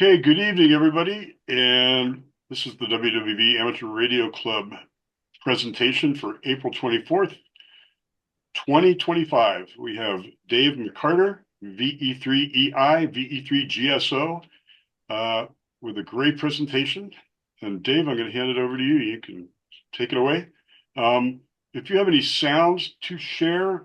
Okay, good evening, everybody. And this is the WWV Amateur Radio Club presentation for April 24th, 2025. We have Dave McCarter, VE3EI, VE3GSO, uh, with a great presentation. And Dave, I'm going to hand it over to you. You can take it away. Um, if you have any sounds to share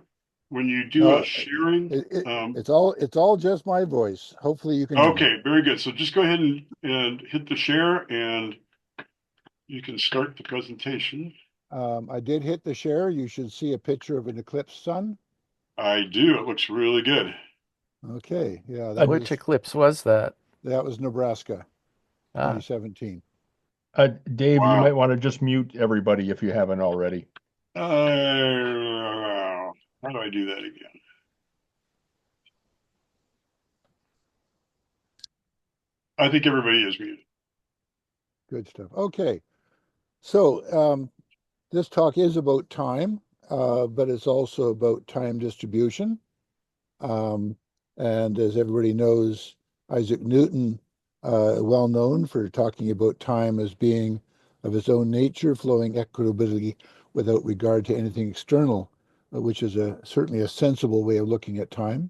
when you do a No, sharing, it, it, it's all just my voice. Hopefully you can hear me. okay, very good. So just go ahead and hit the share and you can start the presentation. I did hit the share. You should see a picture of an eclipsed sun. I do. It looks really good. Okay, yeah, Uh, Which eclipse was that? that was Nebraska, Ah, 2017. Dave, you Wow. might want to just mute everybody if you haven't already. How do I do that again? I think everybody is muted. Good stuff. Okay, so this talk is about time, but it's also about time distribution. Um, and as everybody knows, Isaac Newton, well known for talking about time as being of its own nature, flowing equitably without regard to anything external, which is certainly a sensible way of looking at time.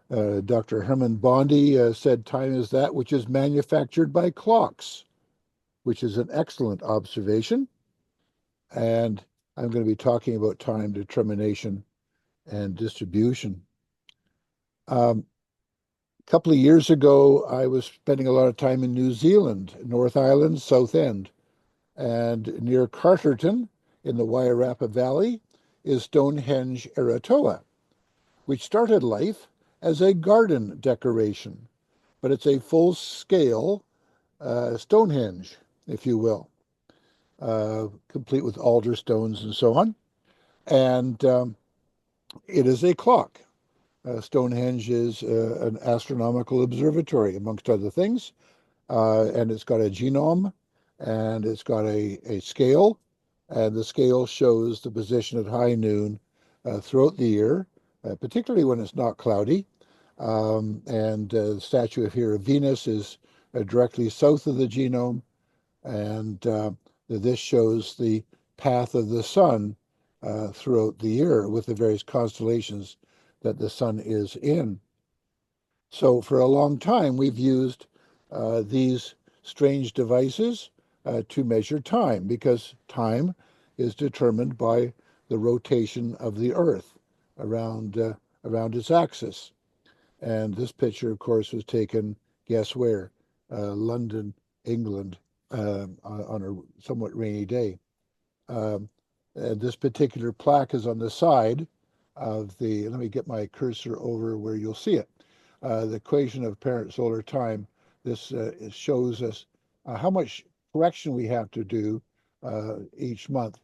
Dr. Herman Bondi said time is that which is manufactured by clocks, which is an excellent observation. And I'm going to be talking about time determination and distribution. A couple of years ago, I was spending a lot of time in New Zealand, North Island, South End, and near Carterton in the Wairarapa Valley is Stonehenge Eratoa, which started life as a garden decoration, but it's a full-scale Stonehenge, if you will, complete with alder stones and so on. And it is a clock. Stonehenge is an astronomical observatory, amongst other things. And it's got a genome and it's got a scale. And the scale shows the position at high noon throughout the year, particularly when it's not cloudy. And the statue of here of Venus is directly south of the genome. And this shows the path of the sun throughout the year with the various constellations that the sun is in. So for a long time, we've used these strange devices to measure time because time is determined by the rotation of the Earth around around its axis. And this picture, of course, was taken, guess where? London, England, on a somewhat rainy day. Um, and this particular plaque is on the side of the, let me get my cursor over where you'll see it. The equation of apparent solar time. This shows us how much correction we have to do each month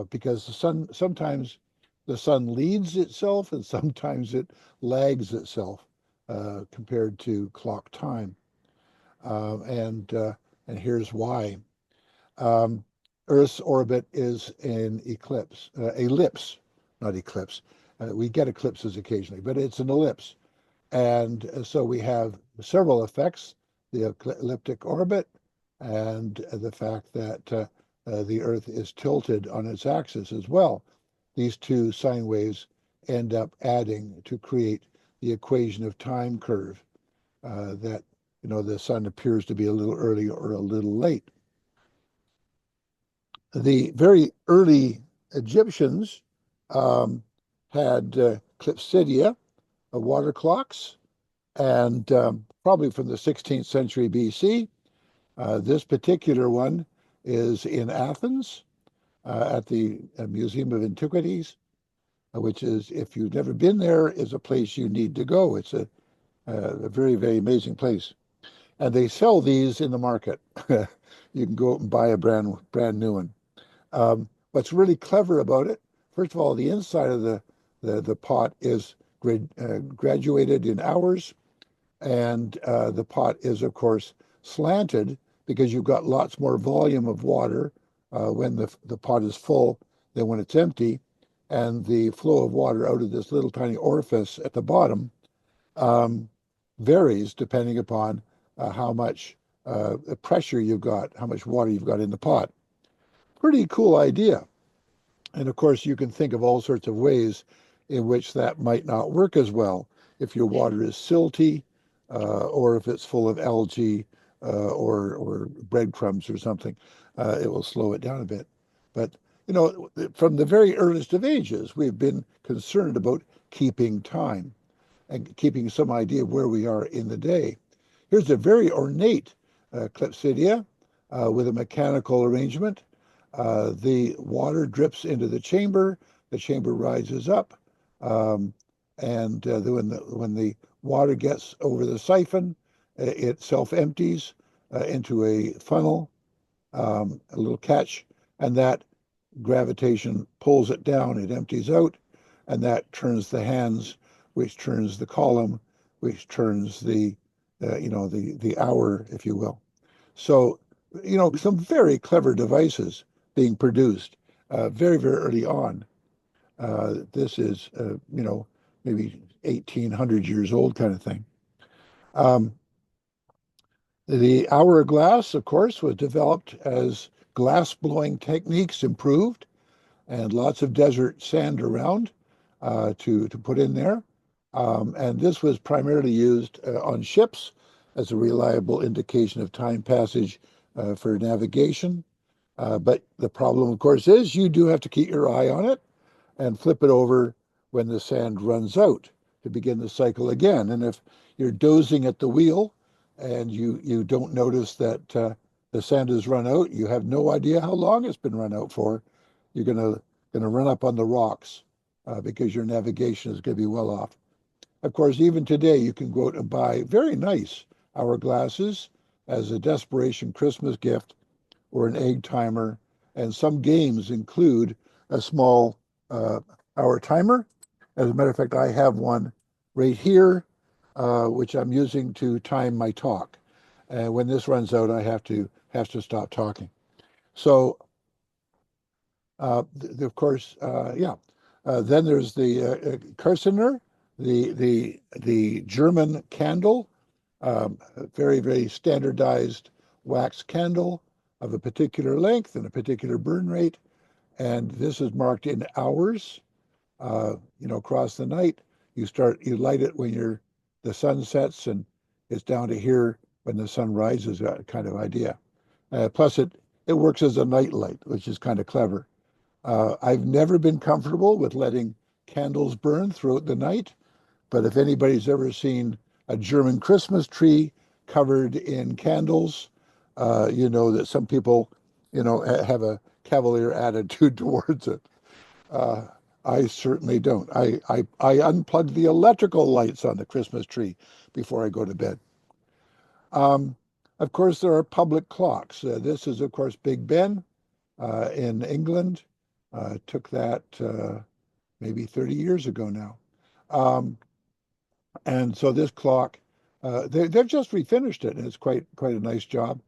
because the sun, sometimes the sun leads itself and sometimes it lags itself compared to clock time. Um, and, uh, and here's why. Um, Earth's orbit is an ellipse, not eclipse. We get eclipses occasionally, but it's an ellipse. And so we have several effects, the elliptic orbit and the fact that the Earth is tilted on its axis as well. These two sine waves end up adding to create the equation of time curve that, the sun appears to be a little early or a little late. The very early Egyptians had clepsydia, water clocks, and probably from the 16th century BC. This particular one is in Athens at the Museum of Antiquities, which is, if you've never been there, is a place you need to go. It's a very, very amazing place. And they sell these in the market. You can go out and buy a brand new one. What's really clever about it, first of all, the inside of the pot is graduated in hours, and the pot is, of course, slanted because you've got lots more volume of water when the pot is full than when it's empty. And the flow of water out of this little tiny orifice at the bottom um, varies depending upon how much pressure you've got, how much water you've got in the pot. Pretty cool idea. And of course, you can think of all sorts of ways in which that might not work as well. If your water is silty, or if it's full of algae, or breadcrumbs or something, it will slow it down a bit. But from the very earliest of ages, we've been concerned about keeping time and keeping some idea of where we are in the day. Here's a very ornate clepsydia with a mechanical arrangement. The water drips into the chamber rises up, and when the water gets over the siphon, it self-empties into a funnel, a little catch, and that gravitation pulls it down, it empties out, and that turns the hands, which turns the column, which turns the hour, if you will. So, some very clever devices being produced very, very early on. This is, maybe 1800 years old kind of thing. The hourglass, of course, was developed as glass blowing techniques improved, and lots of desert sand around to put in there. And this was primarily used on ships as a reliable indication of time passage for navigation. But the problem, of course, is you do have to keep your eye on it and flip it over when the sand runs out to begin the cycle again. And if you're dozing at the wheel and you don't notice that the sand has run out, you have no idea how long it's been run out for, you're gonna run up on the rocks because your navigation is going to be well off. Of course, even today, you can go out and buy very nice hourglasses as a desperation Christmas gift or an egg timer, and some games include a small hour timer. As a matter of fact, I have one right here, which I'm using to time my talk. And when this runs out, I have to stop talking. So, of course, yeah. Then there's the Kersener, the German candle, very, very standardized wax candle of a particular length and a particular burn rate. And this is marked in hours, across the night. You light it when the sun sets, and it's down to here when the sun rises, kind of idea. Plus it works as a night light, which is kind of clever. I've never been comfortable with letting candles burn throughout the night, but if anybody's ever seen a German Christmas tree covered in candles, you know that some people, have a cavalier attitude towards it. I certainly don't. I unplug the electrical lights on the Christmas tree before I go to bed. Of course, there are public clocks. This is, of course, Big Ben in England. Took that maybe 30 years ago now. And so this clock, they've just refinished it, and it's quite a nice job.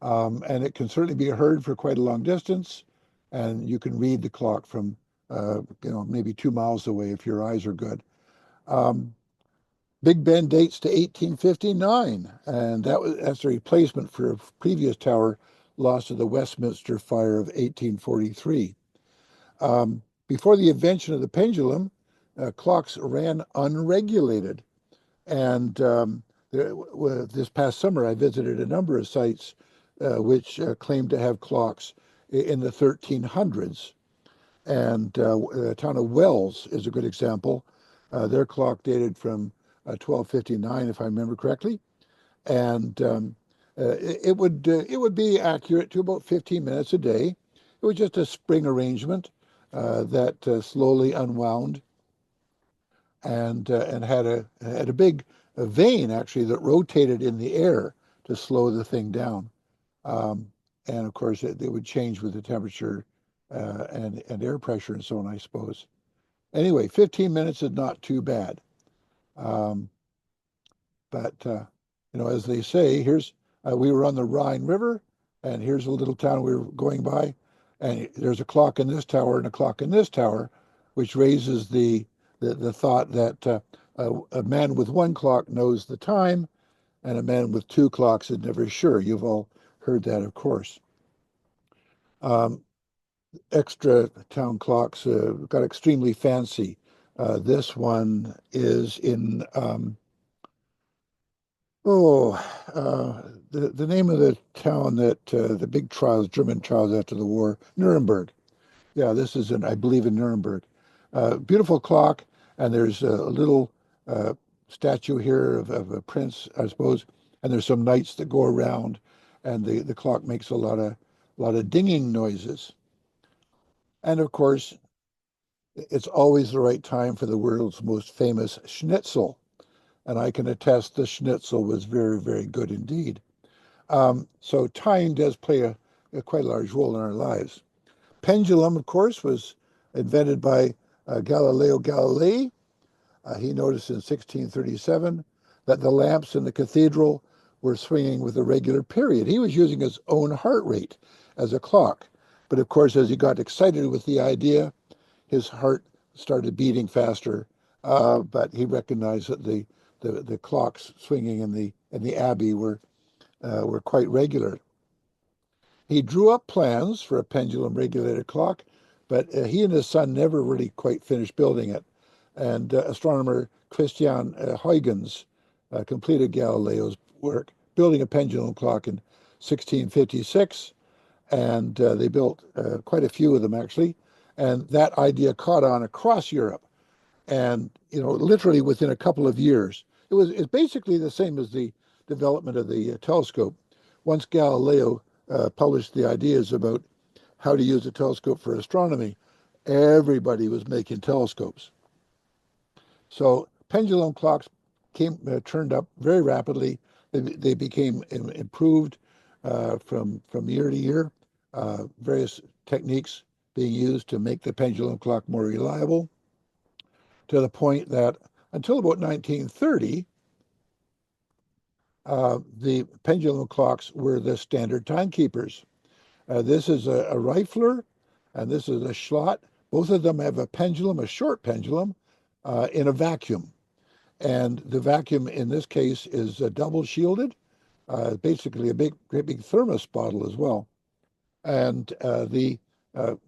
And it can certainly be heard for quite a long distance, and you can read the clock from maybe 2 miles away if your eyes are good. Big Ben dates to 1859, and that's a replacement for a previous tower lost to the Westminster fire of 1843. Before the invention of the pendulum, clocks ran unregulated. And this past summer, I visited a number of sites which claimed to have clocks in the 1300s. And the town of Wells is a good example. Their clock dated from 1259, if I remember correctly. And it would be accurate to about 15 minutes a day. It was just a spring arrangement that slowly unwound and had a big vane actually that rotated in the air to slow the thing down. And of course, it would change with the temperature and air pressure and so on, I suppose. Anyway, 15 minutes is not too bad. But as they say, we were on the Rhine River, and here's a little town we were going by, and there's a clock in this tower and a clock in this tower, which raises the thought that a man with one clock knows the time, and a man with two clocks is never sure. You've all heard that, of course. Extra town clocks got extremely fancy. This one is in the name of the town that the big trials, German trials after the war, Nuremberg. Yeah, this is I believe, in Nuremberg. Beautiful clock, and there's a little statue here of a prince, I suppose, and there's some knights that go around, and the clock makes a lot of dinging noises. And of course, it's always the right time for the world's most famous schnitzel. And I can attest the schnitzel was very, very good indeed. So time does play a quite large role in our lives. Pendulum, of course, was invented by Galileo Galilei. He noticed in 1637 that the lamps in the cathedral were swinging with a regular period. He was using his own heart rate as a clock. But of course, as he got excited with the idea, his heart started beating faster. But he recognized that the clocks swinging in the abbey were quite regular. He drew up plans for a pendulum regulated clock, but he and his son never really quite finished building it. And astronomer Christian Huygens completed Galileo's work, building a pendulum clock in 1656, and they built quite a few of them, actually. And that idea caught on across Europe. And, literally within a couple of years, it's basically the same as the development of the telescope. Once Galileo published the ideas about how to use a telescope for astronomy, everybody was making telescopes. So pendulum clocks turned up very rapidly. They became improved from year to year, various techniques being used to make the pendulum clock more reliable, to the point that until about 1930, the pendulum clocks were the standard timekeepers. This is a rifler, and this is a Schlott. Both of them have a pendulum, a short pendulum, in a vacuum. And the vacuum in this case is double shielded, basically a great big thermos bottle as well. And the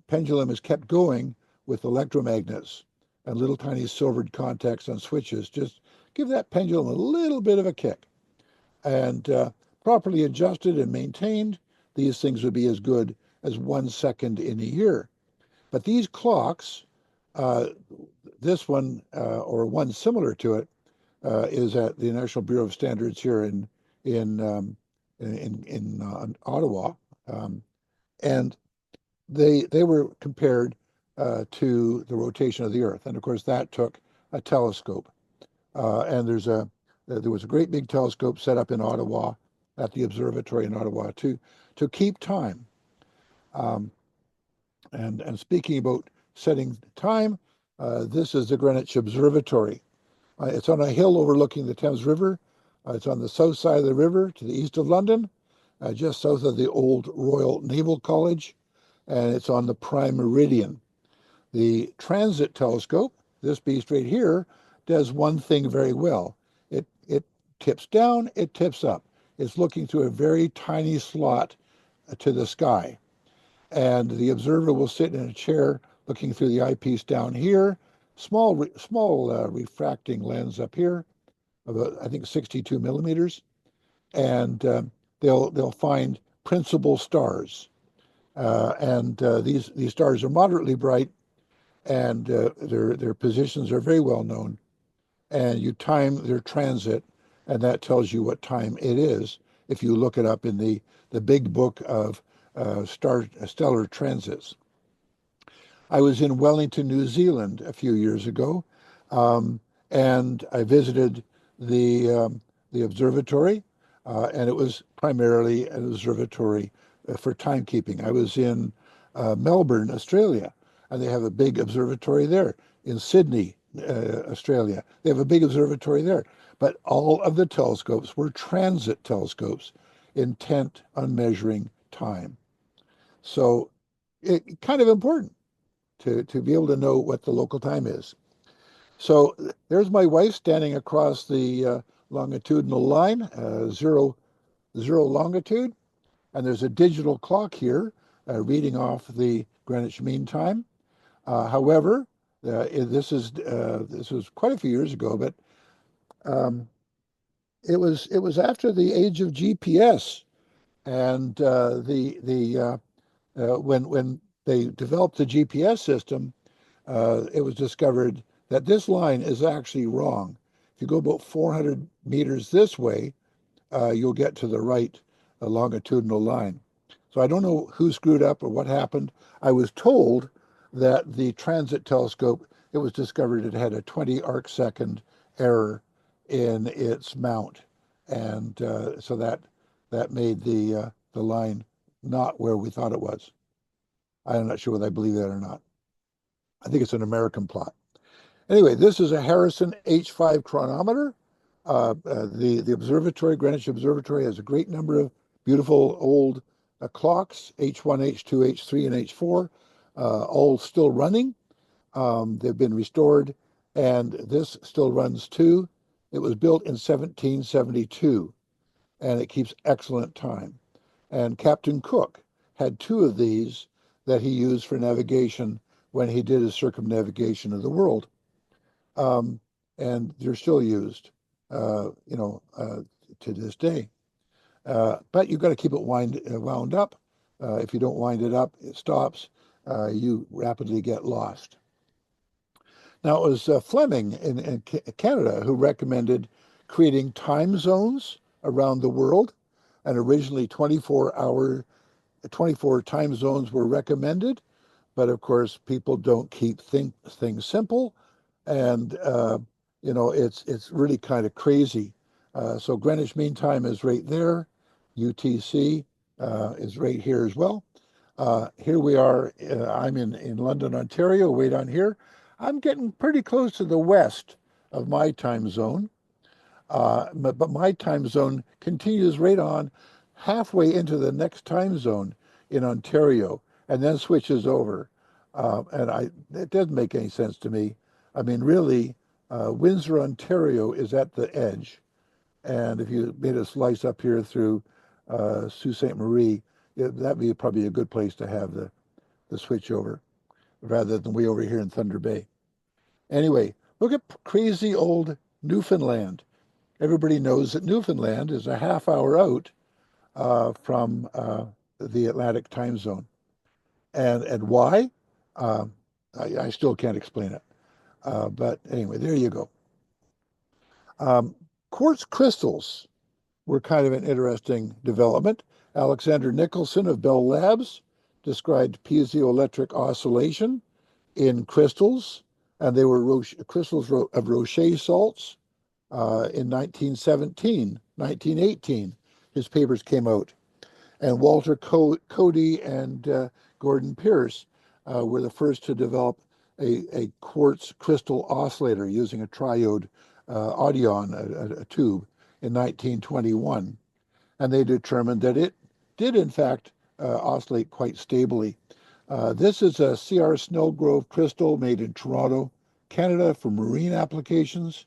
pendulum is kept going with electromagnets and little tiny silvered contacts on switches. Just give that pendulum a little bit of a kick. And properly adjusted and maintained, these things would be as good as 1 second in a year. But these clocks, this one or one similar to it, is at the National Bureau of Standards here in Ottawa, and they were compared to the rotation of the Earth, and of course that took a telescope. And there was a great big telescope set up in Ottawa at the observatory in Ottawa to keep time. And speaking about setting time, this is the Greenwich Observatory. It's on a hill overlooking the Thames River. It's on the south side of the river to the east of London, just south of the old Royal Naval College, and it's on the prime meridian. The transit telescope, this beast right here, does one thing very well. It tips down, it tips up. It's looking through a very tiny slot to the sky. And the observer will sit in a chair looking through the eyepiece down here, small refracting lens up here, about I think 62 millimeters, and they'll find principal stars, and these stars are moderately bright, and their positions are very well known, and you time their transit, and that tells you what time it is if you look it up in the big book of stellar transits. I was in Wellington, New Zealand a few years ago, and I visited the observatory, and it was primarily an observatory for timekeeping. I was in Melbourne, Australia, and they have a big observatory there. In Sydney, Australia, they have a big observatory there. But all of the telescopes were transit telescopes intent on measuring time. So it's kind of important to be able to know what the local time is. So there's my wife standing across the longitudinal line, zero longitude, and there's a digital clock here reading off the Greenwich Mean Time. However, this was quite a few years ago, but it was after the age of GPS, and when they developed the GPS system, it was discovered that this line is actually wrong. If you go about 400 meters this way, you'll get to the right longitudinal line. So I don't know who screwed up or what happened. I was told that the transit telescope, it was discovered it had a 20 arc second error in its mount. And so that made the line not where we thought it was. I'm not sure whether I believe that or not. I think it's an American plot. Anyway, this is a Harrison H5 chronometer. The observatory, Greenwich Observatory, has a great number of beautiful old clocks, H1, H2, H3, and H4, all still running. They've been restored, and this still runs too. It was built in 1772, and it keeps excellent time. And Captain Cook had two of these that he used for navigation when he did his circumnavigation of the world. And they're still used, to this day. But you've got to keep it wound up. If you don't wind it up, it stops. You rapidly get lost. Now, it was Fleming in Canada who recommended creating time zones around the world. And originally 24 time zones were recommended. But of course, people don't keep things simple. And, it's really kind of crazy. So Greenwich Mean Time is right there. UTC is right here as well. Here we are. I'm in London, Ontario, way down here. I'm getting pretty close to the west of my time zone. But my time zone continues right on halfway into the next time zone in Ontario and then switches over. It doesn't make any sense to me. I mean, really, Windsor, Ontario is at the edge. And if you made a slice up here through Sault Ste. Marie, that'd be probably a good place to have the switch over rather than way over here in Thunder Bay. Anyway, look at crazy old Newfoundland. Everybody knows that Newfoundland is a half hour out from the Atlantic time zone. And why? I still can't explain it. But anyway, there you go. Quartz crystals were kind of an interesting development. Alexander Nicholson of Bell Labs described piezoelectric oscillation in crystals, and they were crystals of Roche salts. In 1918, his papers came out. And Walter Cody and Gordon Pierce were the first to develop a quartz crystal oscillator using a triode audion, a tube, in 1921. And they determined that it did, in fact, oscillate quite stably. This is a C.R. Snellgrove crystal made in Toronto, Canada, for marine applications.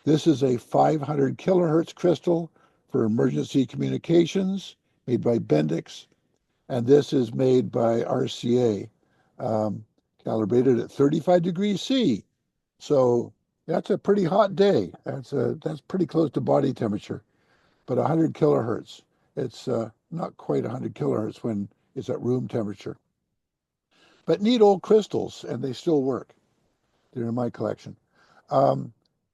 This is a 500 kilohertz crystal for emergency communications made by Bendix. And this is made by RCA, calibrated at 35 degrees C. So that's a pretty hot day. That's pretty close to body temperature, but 100 kilohertz. It's not quite 100 kilohertz when it's at room temperature. But neat old crystals, and they still work. They're in my collection.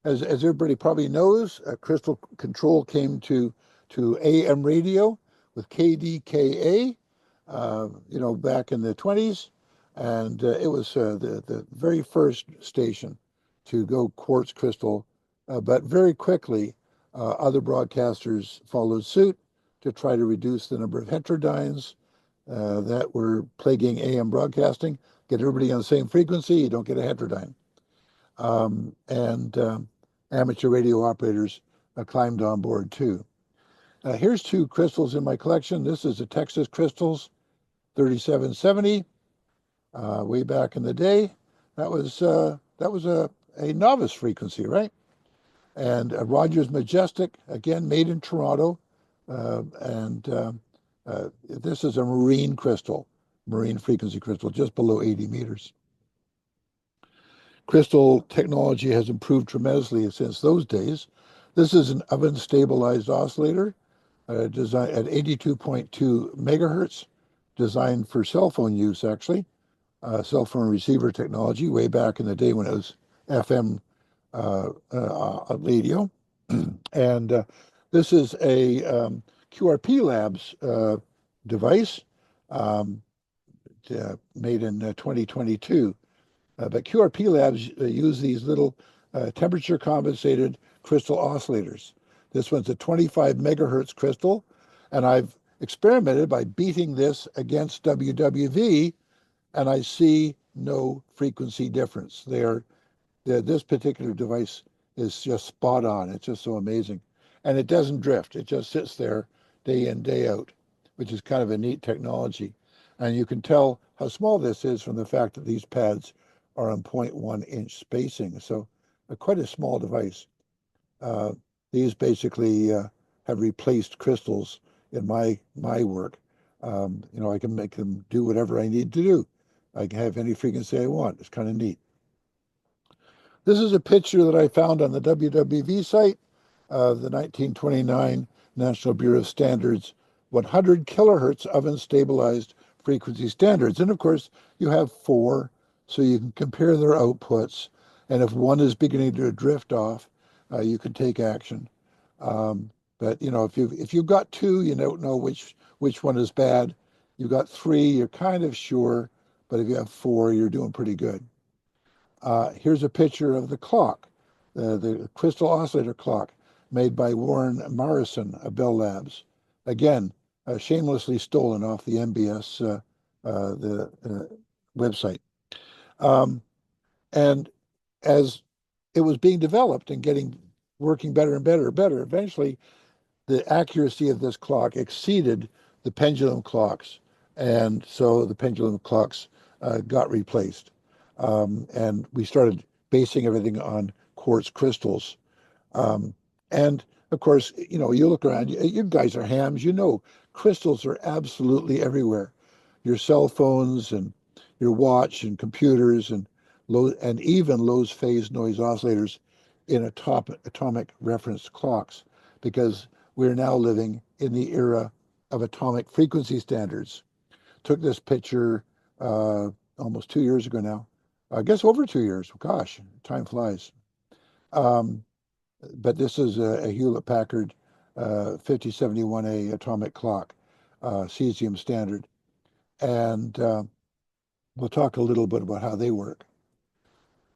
As everybody probably knows, crystal control came to AM radio with KDKA, back in the 20s. And it was the very first station to go quartz crystal. But very quickly, other broadcasters followed suit to try to reduce the number of heterodynes that were plaguing AM broadcasting. Get everybody on the same frequency, you don't get a heterodyne. Amateur radio operators climbed on board too. Here's two crystals in my collection. This is a Texas Crystals 3770. Way back in the day, that was a novice frequency, right? And Rogers Majestic, again, made in Toronto. This is a marine crystal, marine frequency crystal, just below 80 meters. Crystal technology has improved tremendously since those days. This is an oven stabilized oscillator designed at 82.2 megahertz, designed for cell phone use, actually, cell phone receiver technology way back in the day when it was FM radio. And this is a QRP Labs device made in 2022. But QRP Labs use these little temperature compensated crystal oscillators. This one's a 25 megahertz crystal, and I've experimented by beating this against WWV, and I see no frequency difference. This particular device is just spot on. It's just so amazing. And it doesn't drift. It just sits there day in, day out, which is kind of a neat technology. And you can tell how small this is from the fact that these pads are on 0.1 inch spacing. So quite a small device. These basically have replaced crystals in my work. I can make them do whatever I need to do. I can have any frequency I want. It's kind of neat. This is a picture that I found on the WWV site, the 1929 National Bureau of Standards 100 kilohertz oven stabilized frequency standards. And of course, you have 4, so you can compare their outputs. And if one is beginning to drift off, you can take action. But if you've got 2, you don't know which one is bad. You've got 3, you're kind of sure. But if you have 4, you're doing pretty good. Here's a picture of the clock, the crystal oscillator clock made by Warren Morrison of Bell Labs. Again, shamelessly stolen off the MBS website. And as it was being developed and working better and better, eventually the accuracy of this clock exceeded the pendulum clocks. And so the pendulum clocks got replaced. And we started basing everything on quartz crystals. And of course, you look around, you guys are hams, crystals are absolutely everywhere. Your cell phones and your watch and computers and even low phase noise oscillators in atomic reference clocks, because we're now living in the era of atomic frequency standards. Took this picture almost 2 years ago now. I guess over 2 years. Gosh, time flies. But this is a Hewlett-Packard 5071A atomic clock, cesium standard. And we'll talk a little bit about how they work.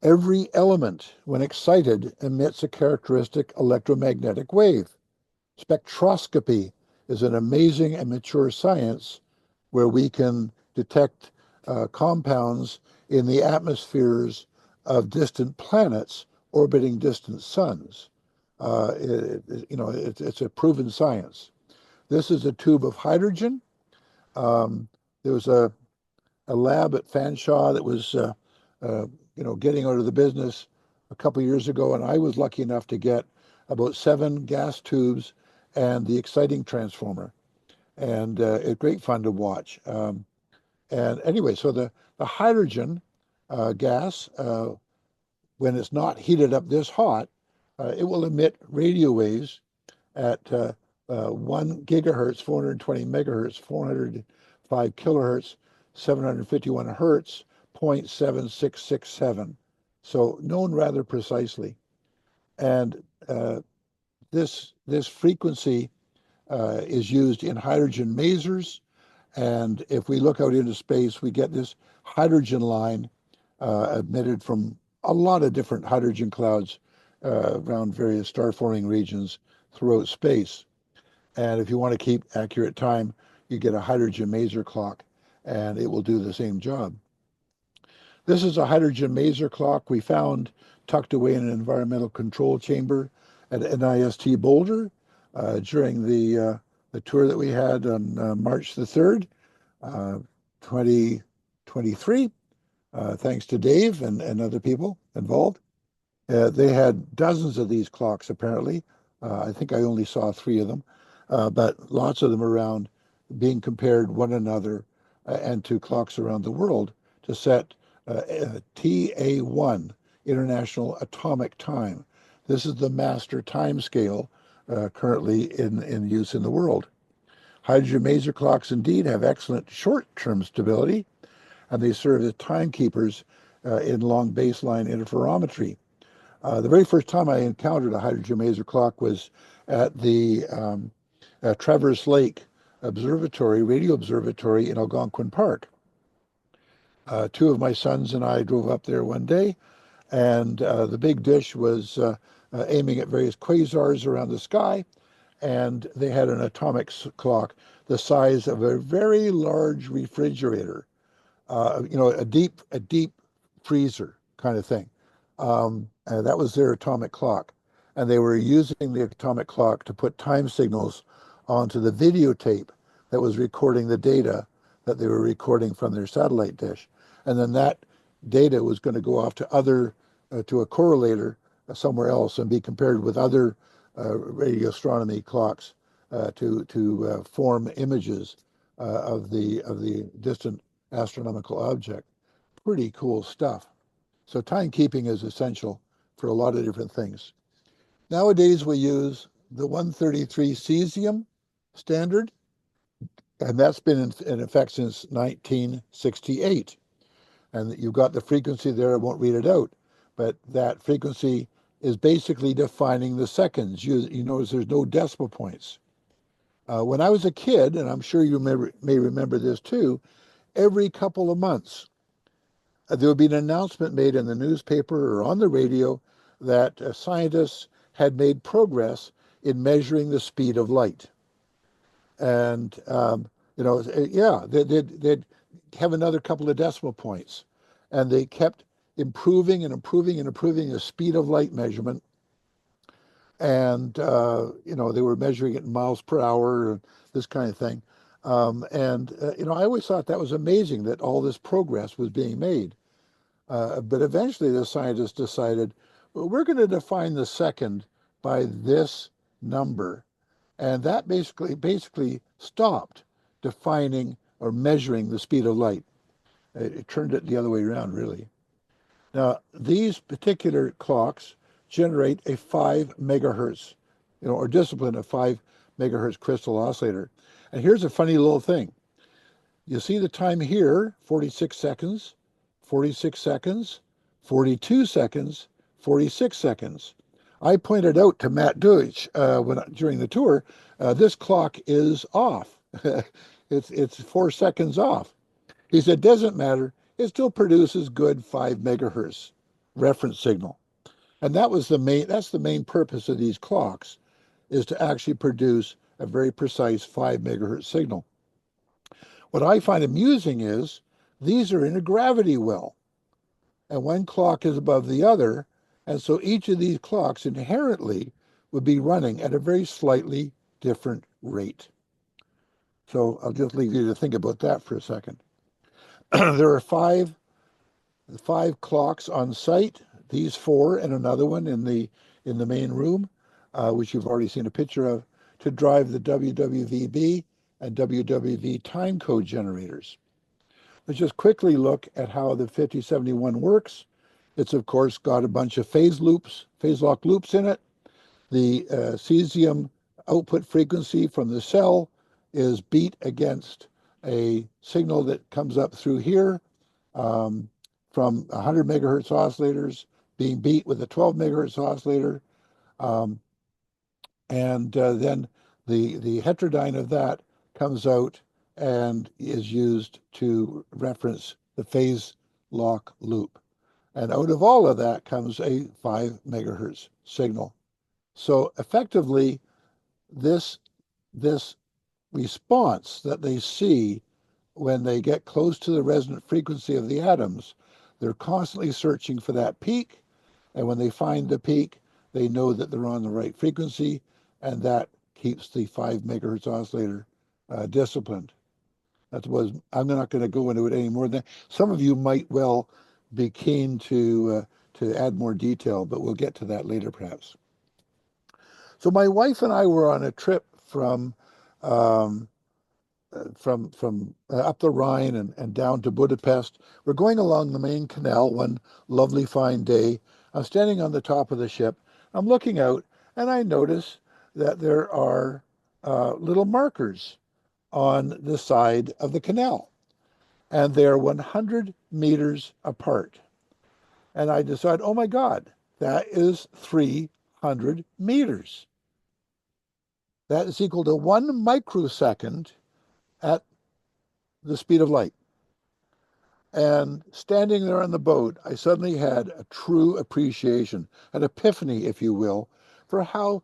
Every element, when excited, emits a characteristic electromagnetic wave. Spectroscopy is an amazing and mature science where we can detect compounds in the atmospheres of distant planets orbiting distant suns. It's a proven science. This is a tube of hydrogen. There was a lab at Fanshawe that was, getting out of the business a couple of years ago, and I was lucky enough to get about 7 gas tubes and the exciting transformer, and it's great fun to watch. And anyway, so the hydrogen gas, when it's not heated up this hot, it will emit radio waves at 1 gigahertz, 420 megahertz, 405 kilohertz, 751 hertz, 0.7667. So known rather precisely. And this frequency is used in hydrogen masers. And if we look out into space, we get this hydrogen line emitted from a lot of different hydrogen clouds around various star-forming regions throughout space. And if you want to keep accurate time, you get a hydrogen maser clock, and it will do the same job. This is a hydrogen maser clock we found tucked away in an environmental control chamber at NIST Boulder during the tour that we had on March the 3rd, 2023, thanks to Dave and other people involved. They had dozens of these clocks, apparently. I think I only saw 3 of them, but lots of them around being compared one another and to clocks around the world to set TA1, International Atomic Time. This is the master time scale currently in use in the world. Hydrogen maser clocks indeed have excellent short-term stability, and they serve as timekeepers in long baseline interferometry. The very first time I encountered a hydrogen maser clock was at the Traverse Lake Observatory, Radio Observatory in Algonquin Park. 2 of my sons and I drove up there one day, and the big dish was aiming at various quasars around the sky, and they had an atomic clock the size of a very large refrigerator, a deep freezer kind of thing. And that was their atomic clock. And they were using the atomic clock to put time signals onto the videotape that was recording the data that they were recording from their satellite dish. And then that data was going to go off to a correlator somewhere else and be compared with other radio astronomy clocks to form images of the distant astronomical object. Pretty cool stuff. So timekeeping is essential for a lot of different things. Nowadays, we use the 133 cesium standard, and that's been in effect since 1968. And you've got the frequency there. I won't read it out, but that frequency is basically defining the seconds. You notice there's no decimal points. When I was a kid, and I'm sure you may remember this too, every couple of months, there would be an announcement made in the newspaper or on the radio that scientists had made progress in measuring the speed of light. And, they'd have another couple of decimal points. And they kept improving and improving and improving the speed of light measurement. And, they were measuring it in miles per hour, and this kind of thing. I always thought that was amazing that all this progress was being made. But eventually the scientists decided, well, we're going to define the second by this number. And that basically stopped defining or measuring the speed of light. It turned it the other way around, really. Now, these particular clocks generate a 5 megahertz, or discipline a 5 megahertz crystal oscillator. And here's a funny little thing. You see the time here, 46 seconds, 46 seconds, 42 seconds, 46 seconds. I pointed out to Matt Deutsch during the tour, this clock is off. It's 4 seconds off. He said, doesn't matter. It still produces good 5 megahertz reference signal. And that's the main purpose of these clocks, is to actually produce a very precise 5 megahertz signal. What I find amusing is these are in a gravity well, and one clock is above the other, and so each of these clocks inherently would be running at a very slightly different rate. So I'll just leave you to think about that for a second. There are five clocks on site, these 4 and another one in the main room, which you've already seen a picture of, to drive the WWVB and WWV time code generators. Let's just quickly look at how the 5071 works. It's, of course, got a bunch of phase lock loops in it. The cesium output frequency from the cell is beat against a signal that comes up through here from 100 megahertz oscillators being beat with a 12 megahertz oscillator. And then the heterodyne of that comes out and is used to reference the phase lock loop. And out of all of that comes a 5 megahertz signal. So effectively, this response that they see when they get close to the resonant frequency of the atoms, they're constantly searching for that peak. And when they find the peak, they know that they're on the right frequency, and that keeps the 5 megahertz oscillator disciplined. I'm not going to go into it any more than some of you might well be keen to to add more detail, but we'll get to that later perhaps. So my wife and I were on a trip from up the Rhine and down to Budapest. We're going along the main canal one lovely fine day. I'm standing on the top of the ship. I'm looking out, and I notice that there are little markers on the side of the canal, and they're 100 meters apart. And I decide, oh my God, that is 300 meters. That is equal to 1 microsecond at the speed of light. And standing there on the boat, I suddenly had a true appreciation, an epiphany, if you will, for how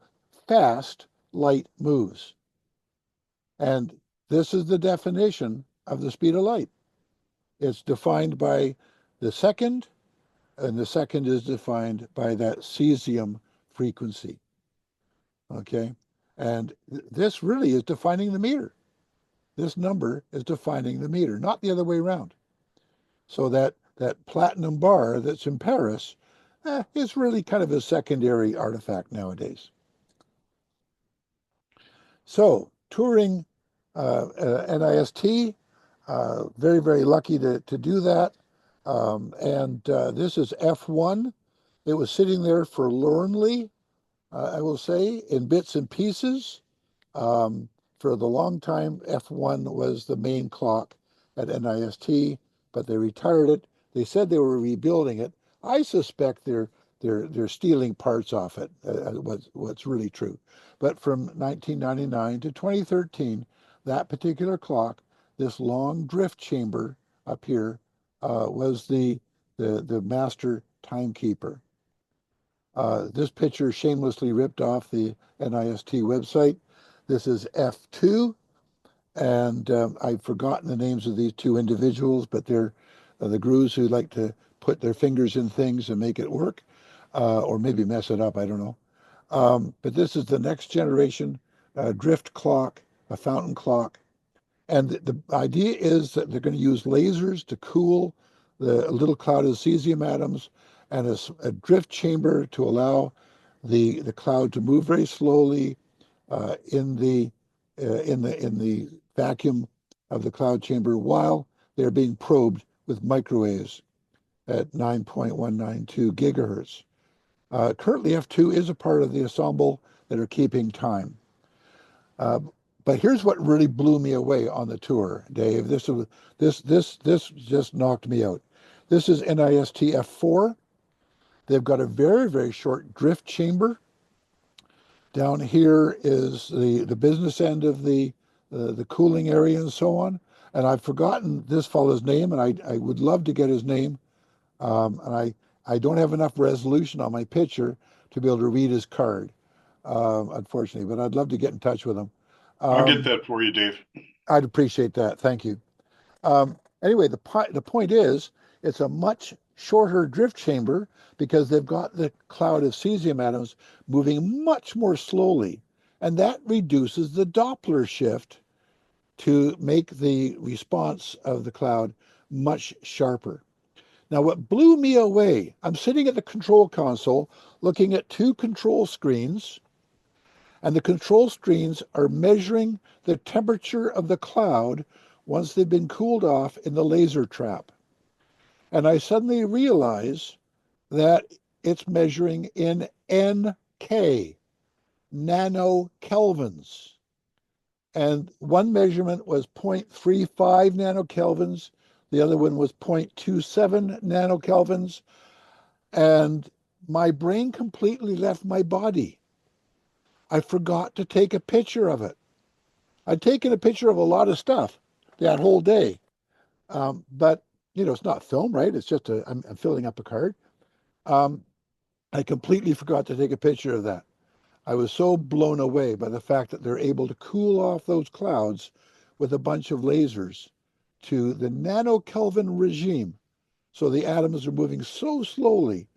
fast light moves. And this is the definition of the speed of light. It's defined by the second, and the second is defined by that cesium frequency. Okay? And this really is defining the meter. This number is defining the meter, not the other way around. So that platinum bar that's in Paris is really kind of a secondary artifact nowadays. So touring NIST, very, very lucky to do that. This is F1. It was sitting there forlornly, I will say, in bits and pieces. For the long time, F1 was the main clock at NIST, but they retired it. They said they were rebuilding it. I suspect they're stealing parts off it. What's really true. But from 1999 to 2013, that particular clock, this long drift chamber up here, was the master timekeeper. This picture shamelessly ripped off the NIST website. This is F2, and I've forgotten the names of these two individuals, but they're the gurus who like to put their fingers in things and make it work, or maybe mess it up, I don't know. But this is the next generation drift clock, a fountain clock. And the idea is that they're going to use lasers to cool the little cloud of cesium atoms and a drift chamber to allow the cloud to move very slowly in the vacuum of the cloud chamber while they're being probed with microwaves at 9.192 gigahertz. Currently, F2 is a part of the ensemble that are keeping time. But here's what really blew me away on the tour, Dave. This just knocked me out. This is NIST F4. They've got a very, very short drift chamber. Down here is the business end of the cooling area and so on. And I've forgotten this fellow's name, and I would love to get his name. And I don't have enough resolution on my picture to be able to read his card, unfortunately, but I'd love to get in touch with him. I'll get that for you, Dave. I'd appreciate that. Thank you. Anyway, the point is, it's a much shorter drift chamber because they've got the cloud of cesium atoms moving much more slowly. And that reduces the Doppler shift to make the response of the cloud much sharper. Now, what blew me away, I'm sitting at the control console looking at two control screens, and the control screens are measuring the temperature of the cloud once they've been cooled off in the laser trap. And I suddenly realize that it's measuring in NK, nanokelvins. And one measurement was 0.35 nanokelvins. The other one was 0.27 nanokelvins. And my brain completely left my body. I forgot to take a picture of it. I'd taken a picture of a lot of stuff that whole day. But, you know, it's not film, right? It's just I'm filling up a card. I completely forgot to take a picture of that. I was so blown away by the fact that they're able to cool off those clouds with a bunch of lasers to the nanokelvin regime. So the atoms are moving so slowly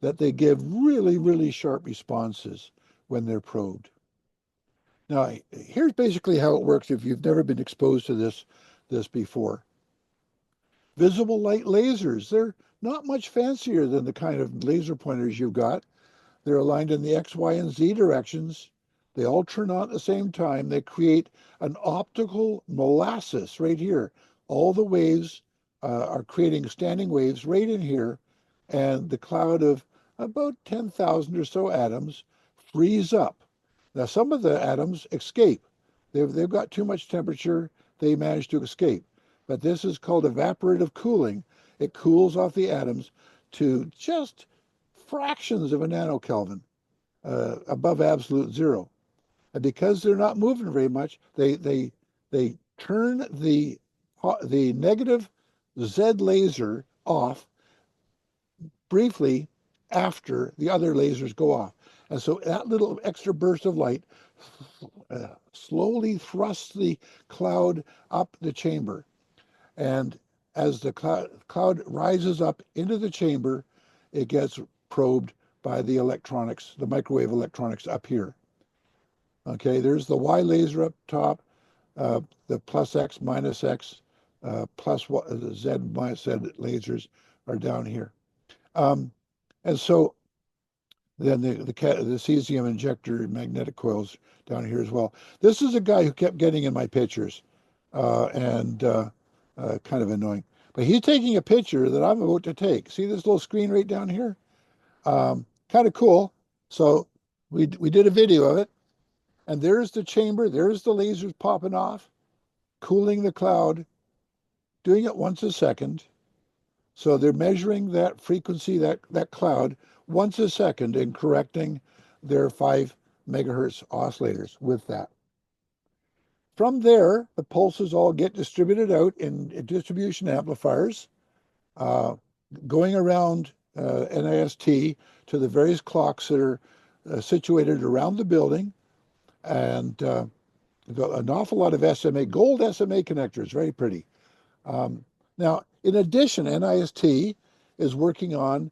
that they give really, really sharp responses when they're probed. Now, here's basically how it works if you've never been exposed to this before. Visible light lasers, not much fancier than the kind of laser pointers you've got. They're aligned in the X, Y, and Z directions. They all turn on at the same time. They create an optical molasses right here. All the waves are creating standing waves right in here, and the cloud of about 10,000 or so atoms freeze up. Now, some of the atoms escape. They've got too much temperature. They manage to escape. But this is called evaporative cooling. It cools off the atoms to just fractions of a nanokelvin above absolute zero. And because they're not moving very much, they turn the negative Z laser off briefly after the other lasers go off. And so that little extra burst of light slowly thrusts the cloud up the chamber. And as the cloud rises up into the chamber, it gets probed by the electronics, the microwave electronics up here. Okay, there's the Y laser up top, the plus X, minus X, plus y, the Z, minus Z lasers are down here. And so then the cesium injector magnetic coils down here as well. This is a guy who kept getting in my pictures and kind of annoying. But he's taking a picture that I'm about to take. See this little screen right down here? Kind of cool. So we did a video of it. And there's the chamber. There's the lasers popping off, cooling the cloud, doing it once a second. So they're measuring that frequency, that cloud, once a second and correcting their 5 megahertz oscillators with that. From there, the pulses all get distributed out in distribution amplifiers, going around NIST to the various clocks that are situated around the building. And got an awful lot of SMA, gold SMA connectors, very pretty. Now, in addition, NIST is working on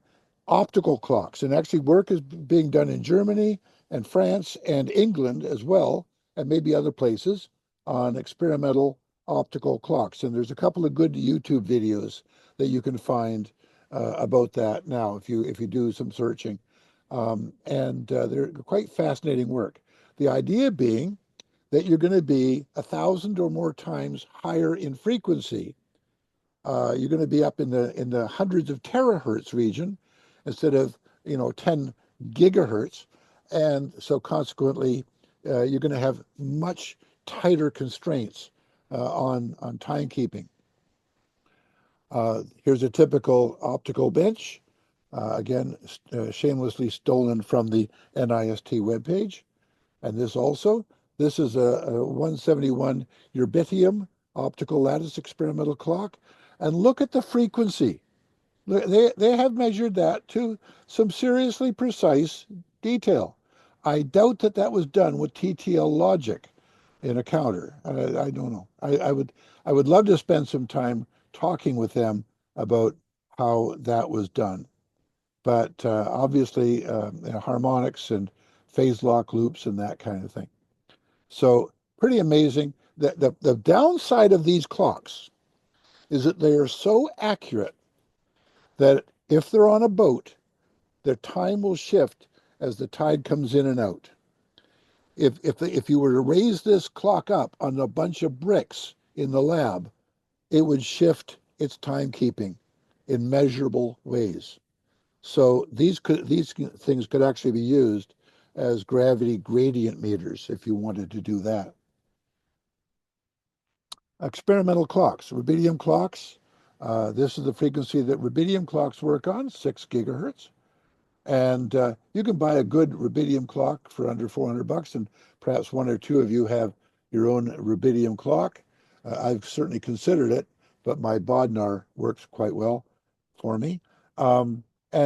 optical clocks, and actually work is being done in Germany and France and England as well, and maybe other places on experimental optical clocks. And there's a couple of good YouTube videos that you can find about that now if you do some searching. And they're quite fascinating work. The idea being that you're going to be 1,000 or more times higher in frequency. You're going to be up in the hundreds of terahertz region instead of 10 gigahertz, and so consequently you're going to have much tighter constraints on timekeeping. Here's a typical optical bench, again shamelessly stolen from the NIST webpage. And this is a 171 Yrbitium optical lattice experimental clock. And look at the frequency. They have measured that to some seriously precise detail. I doubt that was done with TTL logic in a counter. I don't know. I would love to spend some time talking with them about how that was done. But obviously harmonics and phase lock loops and that kind of thing. So pretty amazing. The downside of these clocks is that they are so accurate that if they're on a boat, their time will shift as the tide comes in and out. If you were to raise this clock up on a bunch of bricks in the lab, it would shift its timekeeping in measurable ways. So these things could actually be used as gravity gradient meters if you wanted to do that. Experimental clocks, rubidium clocks. This is the frequency that rubidium clocks work on, 6 gigahertz. And you can buy a good rubidium clock for under $400, and perhaps one or two of you have your own rubidium clock. I've certainly considered it, but my Bodnar works quite well for me. And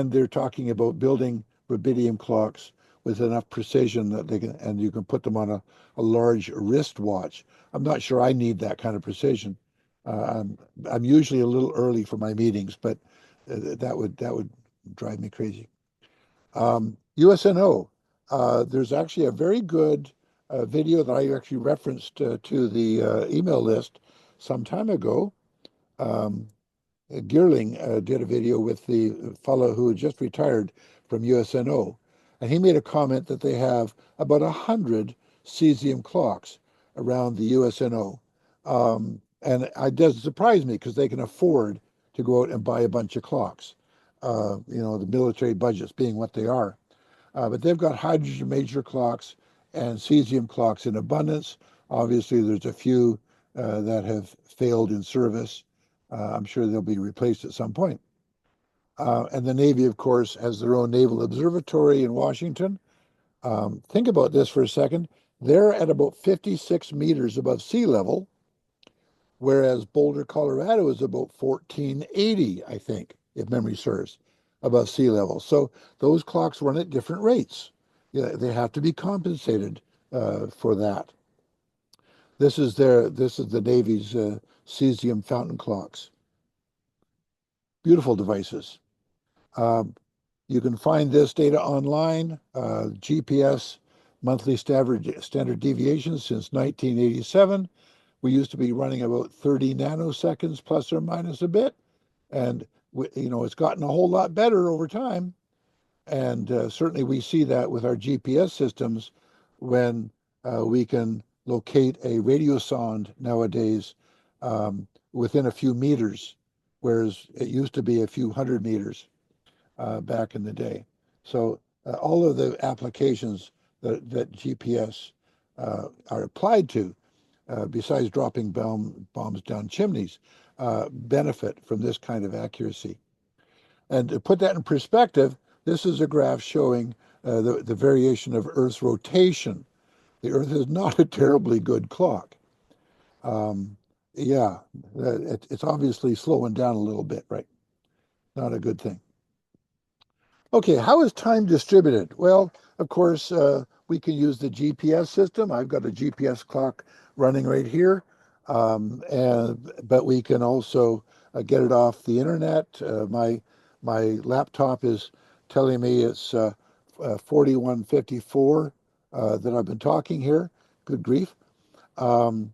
they're talking about building rubidium clocks with enough precision that they can, and you can put them on a large wristwatch. I'm not sure I need that kind of precision. I'm usually a little early for my meetings, but that would drive me crazy. USNO, there's actually a very good video that I actually referenced to the email list some time ago. Geerling did a video with the fellow who had just retired from USNO, and he made a comment that they have about 100 cesium clocks around the USNO. And it doesn't surprise me because they can afford to go out and buy a bunch of clocks, the military budgets being what they are. But they've got hydrogen major clocks and cesium clocks in abundance. Obviously, there's a few that have failed in service. I'm sure they'll be replaced at some point. And the Navy, of course, has their own Naval Observatory in Washington. Think about this for a second. They're at about 56 meters above sea level, whereas Boulder, Colorado is about 1480, I think, if memory serves, above sea level. So those clocks run at different rates. Yeah, they have to be compensated for that. This is the Navy's cesium fountain clocks. Beautiful devices. You can find this data online, GPS monthly standard deviations since 1987. We used to be running about 30 nanoseconds plus or minus a bit. And, it's gotten a whole lot better over time. And certainly we see that with our GPS systems when we can locate a radio sonde nowadays within a few meters, whereas it used to be a few hundred meters back in the day. So all of the applications that GPS are applied to, besides dropping bombs down chimneys, benefit from this kind of accuracy. And to put that in perspective, this is a graph showing the variation of Earth's rotation. The Earth is not a terribly good clock. Yeah, it's obviously slowing down a little bit, right? Not a good thing. Okay, how is time distributed? Well, of course, we can use the GPS system. I've got a GPS clock running right here, but we can also get it off the internet. My laptop is telling me it's 41:54 that I've been talking here. Good grief. And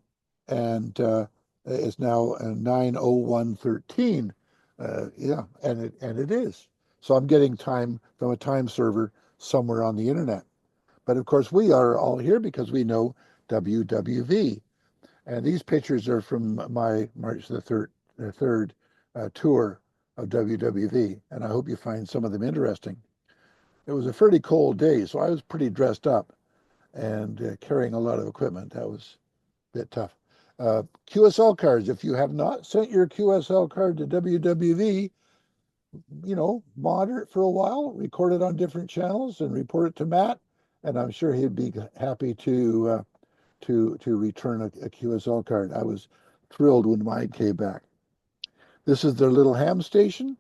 it's now 9:01:13. Yeah, and it is. So I'm getting time from a time server somewhere on the internet. But of course, we are all here because we know WWV. And these pictures are from my March the 3rd tour of WWV. And I hope you find some of them interesting. It was a fairly cold day, so I was pretty dressed up and carrying a lot of equipment. That was a bit tough. QSL cards. If you have not sent your QSL card to WWV, monitor it for a while, record it on different channels, and report it to Matt. And I'm sure he'd be happy to return a QSL card. I was thrilled when mine came back. This is their little ham station.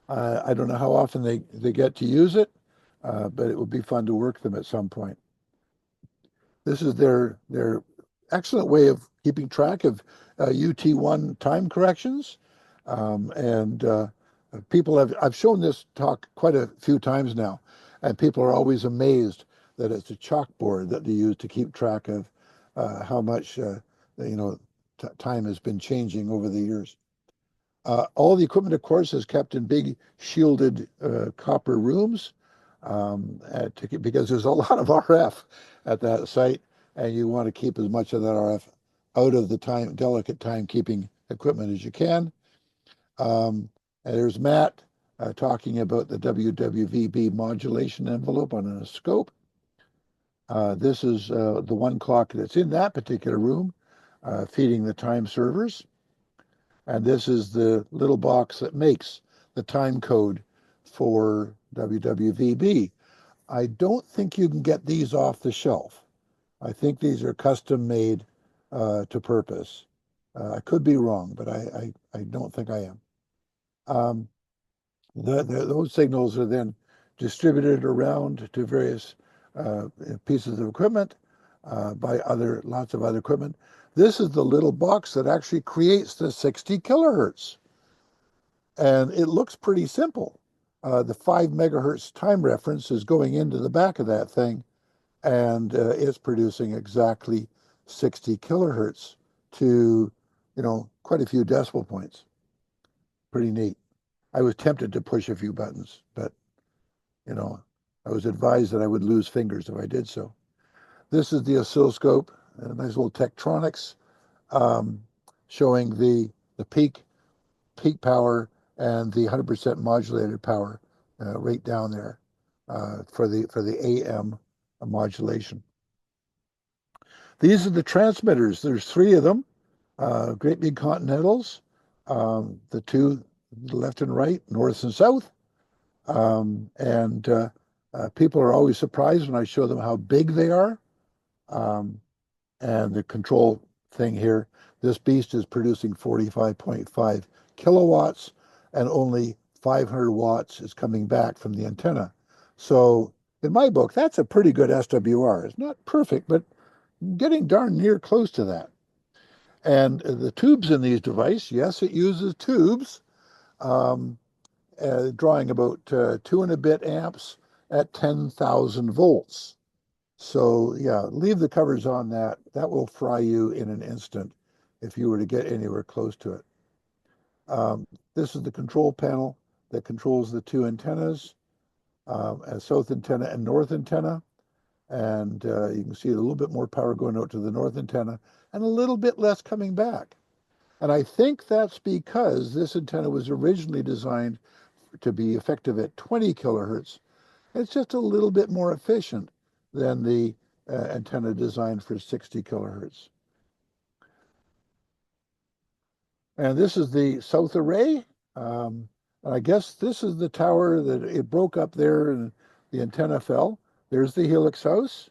I don't know how often they get to use it, but it would be fun to work them at some point. This is their excellent way of keeping track of UT1 time corrections. I've shown this talk quite a few times now, and people are always amazed that it's a chalkboard that they use to keep track of how much time has been changing over the years. All the equipment, of course, is kept in big shielded copper rooms because there's a lot of RF at that site, and you want to keep as much of that RF out of the delicate timekeeping equipment as you can. And there's Matt talking about the WWVB modulation envelope on a scope. This is the one clock that's in that particular room, feeding the time servers. And this is the little box that makes the time code for WWVB. I don't think you can get these off the shelf. I think these are custom made to purpose. I could be wrong, but I don't think I am. Those signals are then distributed around to various pieces of equipment by lots of other equipment. This is the little box that actually creates the 60 kilohertz. And it looks pretty simple. The 5 megahertz time reference is going into the back of that thing, and it's producing exactly 60 kilohertz to, quite a few decimal points. pretty neat. I was tempted to push a few buttons, but I was advised that I would lose fingers if I did so. This is the oscilloscope, a nice little Tektronix, showing the peak power and the 100% modulated power right down there for the AM modulation. These are the transmitters. There's 3 of them, great big continentals, the 2 left and right, north and south. People are always surprised when I show them how big they are. And the control thing here, this beast is producing 45.5 kilowatts, and only 500 watts is coming back from the antenna. So in my book, that's a pretty good SWR. It's not perfect, but getting darn near close to that. And the tubes in these devices, yes, it uses tubes, drawing about 2 and a bit amps at 10,000 volts. So yeah, leave the covers on that. That will fry you in an instant if you were to get anywhere close to it. This is the control panel that controls the 2 antennas, a south antenna and north antenna. And you can see a little bit more power going out to the north antenna and a little bit less coming back. And I think that's because this antenna was originally designed to be effective at 20 kilohertz. It's just a little bit more efficient than the antenna designed for 60 kilohertz. And this is the south array. And I guess this is the tower that it broke up there and the antenna fell. There's the helix house.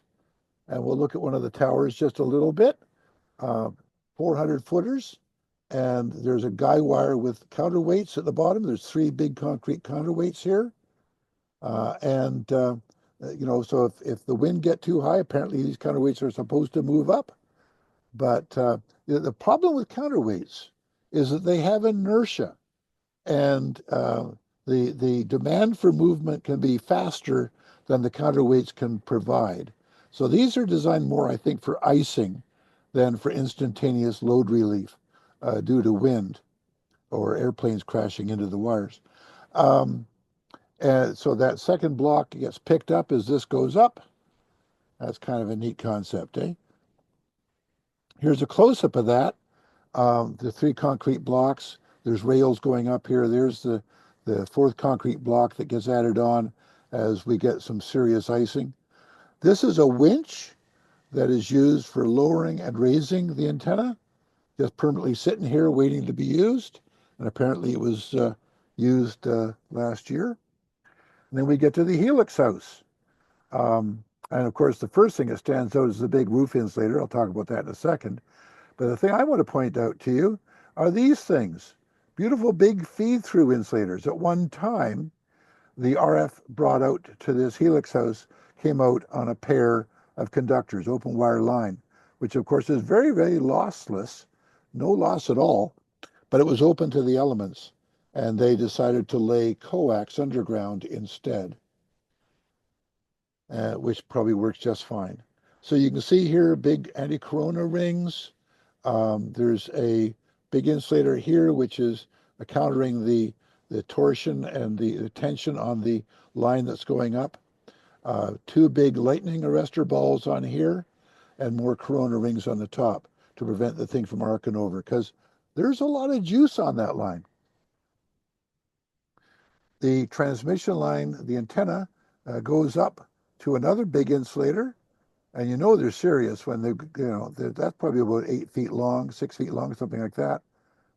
And we'll look at one of the towers just a little bit. 400 footers. And there's a guy wire with counterweights at the bottom. There's 3 big concrete counterweights here. So if the wind get too high, apparently these counterweights are supposed to move up. But the problem with counterweights is that they have inertia, and the demand for movement can be faster than the counterweights can provide. So these are designed more, I think, for icing than for instantaneous load relief due to wind or airplanes crashing into the wires. And so that second block gets picked up as this goes up. That's kind of a neat concept, eh? Here's a close-up of that. The 3 concrete blocks. There's rails going up here. There's the 4th concrete block that gets added on as we get some serious icing. This is a winch that is used for lowering and raising the antenna, just permanently sitting here waiting to be used. And apparently it was used last year. And then we get to the helix house. And of course, the first thing that stands out is the big roof insulator. I'll talk about that in a second. But the thing I want to point out to you are these things. Beautiful big feed-through insulators. At one time, the RF brought out to this helix house came out on a pair of conductors, open wire line, which of course is very, very lossless, no loss at all, but it was open to the elements. And they decided to lay coax underground instead, which probably works just fine. So you can see here big anti-corona rings. There's a big insulator here, which is countering the torsion and the tension on the line that's going up. 2 big lightning arrestor balls on here, and more corona rings on the top to prevent the thing from arcing over, because there's a lot of juice on that line. The transmission line, the antenna, goes up to another big insulator, and they're serious when that's probably about 8 feet long, 6 feet long, something like that,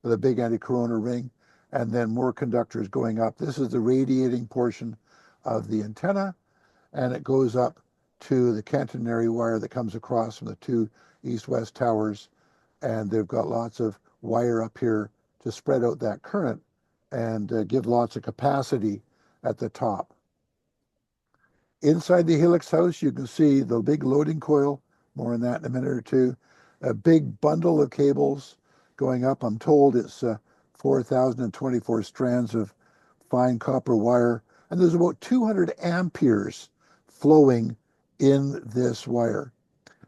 with a big anti-corona ring, and then more conductors going up. This is the radiating portion of the antenna, and it goes up to the catenary wire that comes across from the 2 east-west towers, and they've got lots of wire up here to spread out that current and give lots of capacity at the top. Inside the helix house, you can see the big loading coil, more on that in a minute or two, a big bundle of cables going up. I'm told it's 4,024 strands of fine copper wire, and there's about 200 amperes flowing in this wire.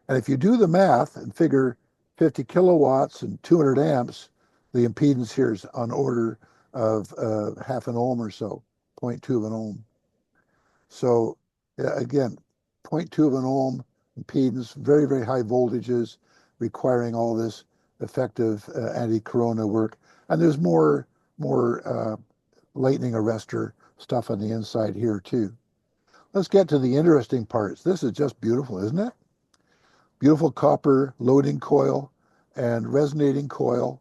And if you do the math and figure 50 kilowatts and 200 amps, the impedance here is on order of half an ohm or so, 0.2 of an ohm. So again, 0.2 of an ohm impedance, very, very high voltages requiring all this effective anti-corona work. And there's more lightning arrestor stuff on the inside here too. Let's get to the interesting parts. This is just beautiful, isn't it? Beautiful copper loading coil and resonating coil.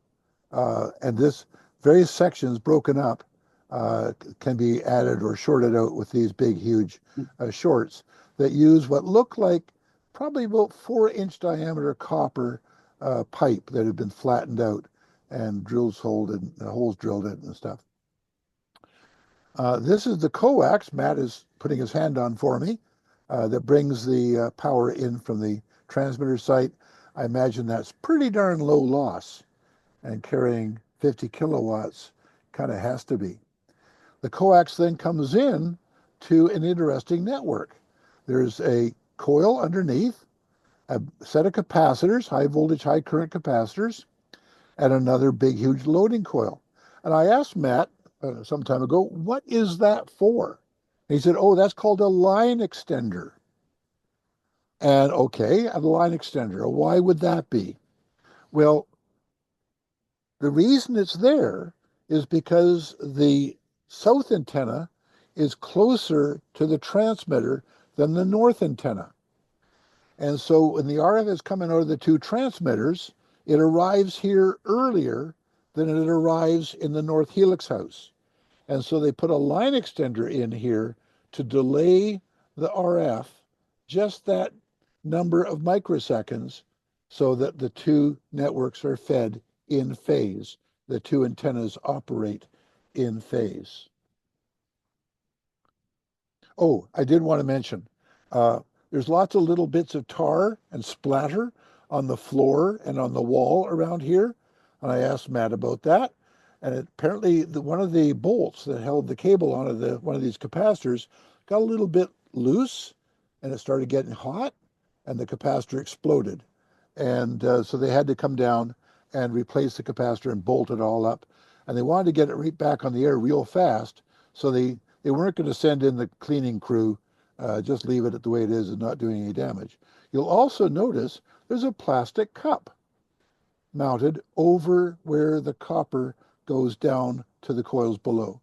And this various sections broken up can be added or shorted out with these big, huge shorts that use what look like probably about 4-inch diameter copper pipe that had been flattened out and holes drilled in and stuff. This is the coax Matt is putting his hand on for me that brings the power in from the transmitter site. I imagine that's pretty darn low loss, and carrying 50 kilowatts kind of has to be. The coax then comes in to an interesting network. There's a coil underneath, a set of capacitors, high voltage, high current capacitors, and another big, huge loading coil. And I asked Matt some time ago, what is that for? And he said, oh, that's called a line extender. And okay, a line extender, why would that be? Well, the reason it's there is because the south antenna is closer to the transmitter than the north antenna. And so when the RF is coming out of the two transmitters, it arrives here earlier than it arrives in the North Helix house. And so they put a line extender in here to delay the RF just that number of microseconds so that the two networks are fed in phase. The two antennas operate in phase. Oh, I did want to mention, there's lots of little bits of tar and splatter on the floor and on the wall around here. And I asked Matt about that. And apparently one of the bolts that held the cable onto one of these capacitors got a little bit loose and it started getting hot and the capacitor exploded. And so they had to come down and replace the capacitor and bolt it all up. And they wanted to get it right back on the air real fast. So they weren't going to send in the cleaning crew, just leave it the way it is and not doing any damage. You'll also notice there's a plastic cup mounted over where the copper goes down to the coils below.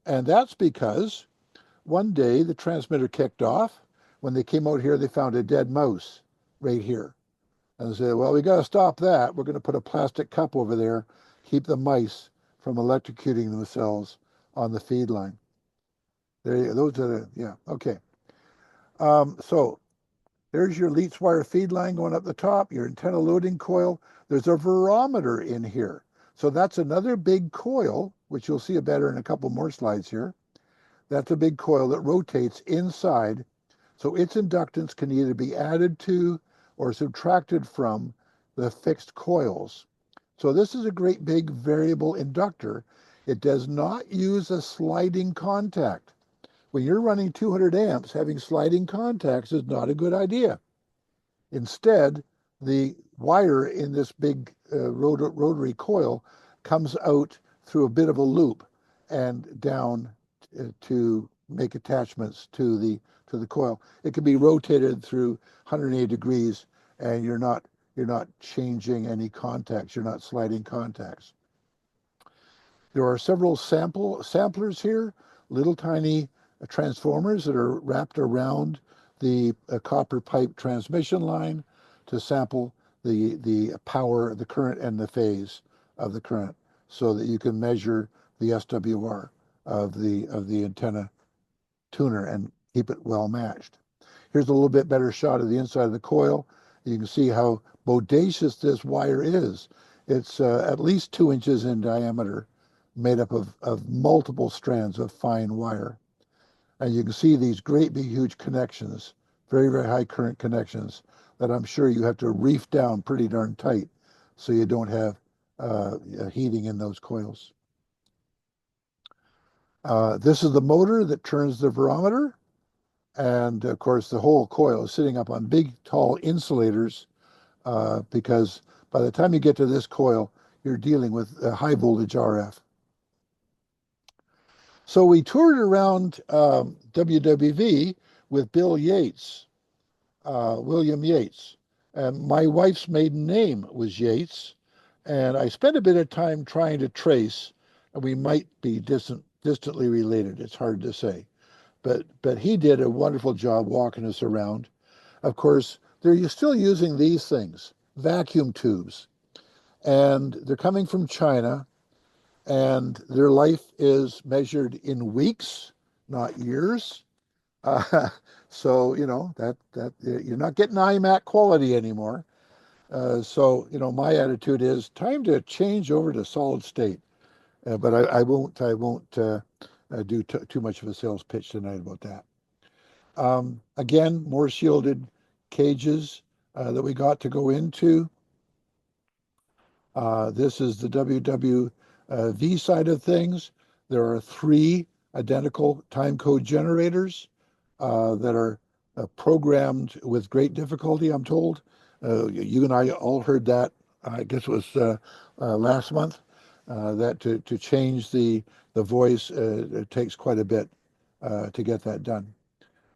And that's because one day the transmitter kicked off. When they came out here, they found a dead mouse right here. And they said, well, we got to stop that. We're going to put a plastic cup over there, keep the mice from electrocuting themselves on the feed line. There you go. Those are the, yeah, okay. So there's your Leitz wire feed line going up the top, your antenna loading coil. There's a barometer in here. So that's another big coil, which you'll see better in a couple more slides here. That's a big coil that rotates inside. So its inductance can either be added to or subtracted from the fixed coils. So this is a great big variable inductor. It does not use a sliding contact. When you're running 200 amps, having sliding contacts is not a good idea. Instead, the wire in this big rotary coil comes out through a bit of a loop and down to make attachments to the coil. It can be rotated through 180 degrees, and you're not changing any contacts. You're not sliding contacts. There are several samplers here, little tiny transformers that are wrapped around the copper pipe transmission line to sample the power, the current, and the phase of the current, so that you can measure the SWR of the antenna tuner and keep it well matched. Here's a little bit better shot of the inside of the coil. You can see how bodacious this wire is. It's at least 2 inches in diameter, made up of multiple strands of fine wire. And you can see these great big huge connections, very, very high current connections that I'm sure you have to reef down pretty darn tight so you don't have heating in those coils. This is the motor that turns the barometer. And of course, the whole coil is sitting up on big, tall insulators because by the time you get to this coil, you're dealing with high voltage RF. So we toured around WWV with Bill Yates, William Yates. And my wife's maiden name was Yates. And I spent a bit of time trying to trace, and we might be distantly related. It's hard to say. But he did a wonderful job walking us around. Of course, they're still using these things, vacuum tubes, and they're coming from China, and their life is measured in weeks, not years. Uh, so that you're not getting IMAC quality anymore. So my attitude is time to change over to solid state. But I won't do too much of a sales pitch tonight about that. Again, more shielded cages that we got to go into. This is the WWV side of things. There are 3 identical time code generators that are programmed with great difficulty, I'm told. You and I all heard that, I guess it was last month, that to change the voice, it takes quite a bit to get that done.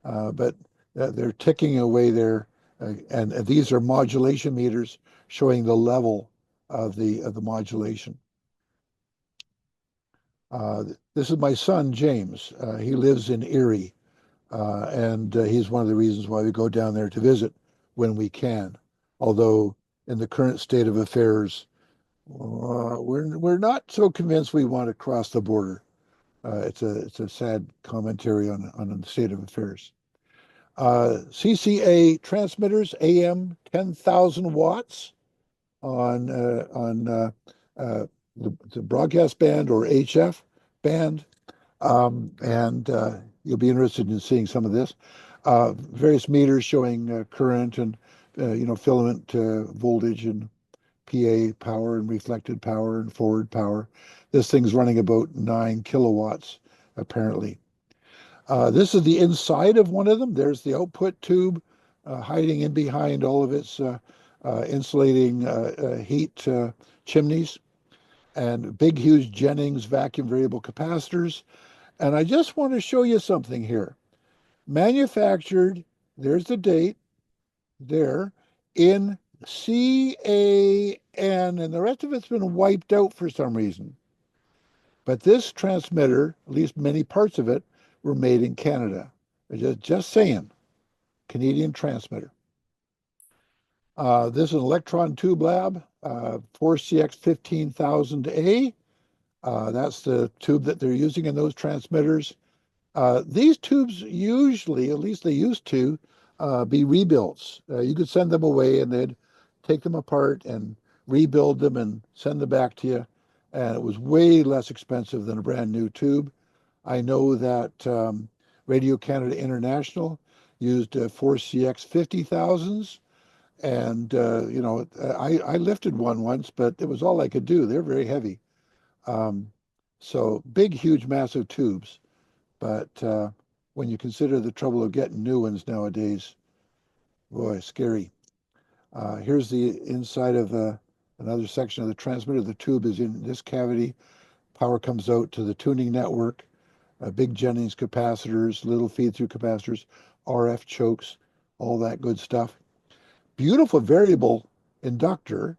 But they're ticking away there, and these are modulation meters showing the level of the modulation. This is my son, James. He lives in Erie, and he's one of the reasons why we go down there to visit when we can. Although in the current state of affairs, we're not so convinced we want to cross the border. It's a sad commentary on the state of affairs. CCA transmitters, AM 10,000 watts on the broadcast band or HF band, and you'll be interested in seeing some of this. Various meters showing current and filament voltage and PA power and reflected power and forward power. This thing's running about 9 kilowatts apparently. This is the inside of one of them. There's the output tube hiding in behind all of its insulating heat chimneys, and big, huge Jennings vacuum variable capacitors. And I just want to show you something here. Manufactured, there's the date, there, in CAN, and the rest of it's been wiped out for some reason. But this transmitter, at least many parts of it, were made in Canada. Just saying, Canadian transmitter. This is an electron tube lab, 4CX15000A. That's the tube that they're using in those transmitters. These tubes usually, at least they used to, be rebuilds. You could send them away and they'd take them apart and rebuild them and send them back to you. And it was way less expensive than a brand new tube. I know that Radio Canada International used 4CX50000s. And, I lifted one once, but it was all I could do. They're very heavy. So big, huge, massive tubes. But when you consider the trouble of getting new ones nowadays, boy, scary. Here's the inside of another section of the transmitter. The tube is in this cavity. Power comes out to the tuning network. Big Jennings capacitors, little feed-through capacitors, RF chokes, all that good stuff. Beautiful variable inductor,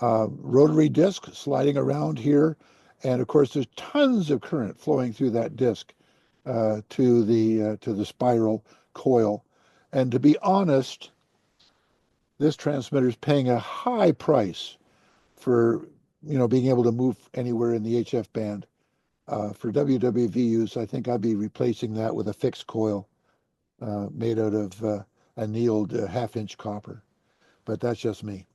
rotary disc sliding around here. And of course, there's tons of current flowing through that disc to the spiral coil. And to be honest, this transmitter is paying a high price for being able to move anywhere in the HF band. For WWV use, I think I'd be replacing that with a fixed coil made out of annealed half-inch copper. But that's just me.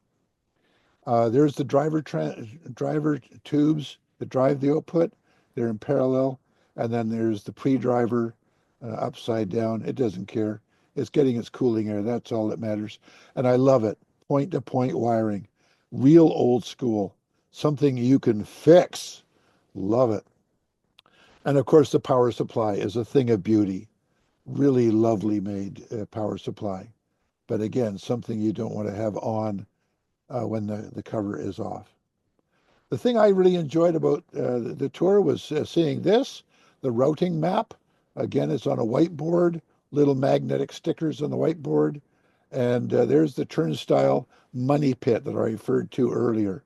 There's the driver tubes that drive the output. They're in parallel. And then there's the pre-driver upside down. It doesn't care. It's getting its cooling air. That's all that matters. And I love it. Point-to-point wiring. Real old school. Something you can fix. Love it. And of course, the power supply is a thing of beauty. Really lovely made power supply. But again, something you don't want to have on when the cover is off. The thing I really enjoyed about the tour was seeing this. the routing map. Again, it's on a whiteboard, little magnetic stickers on the whiteboard. And there's the turnstile money pit that I referred to earlier.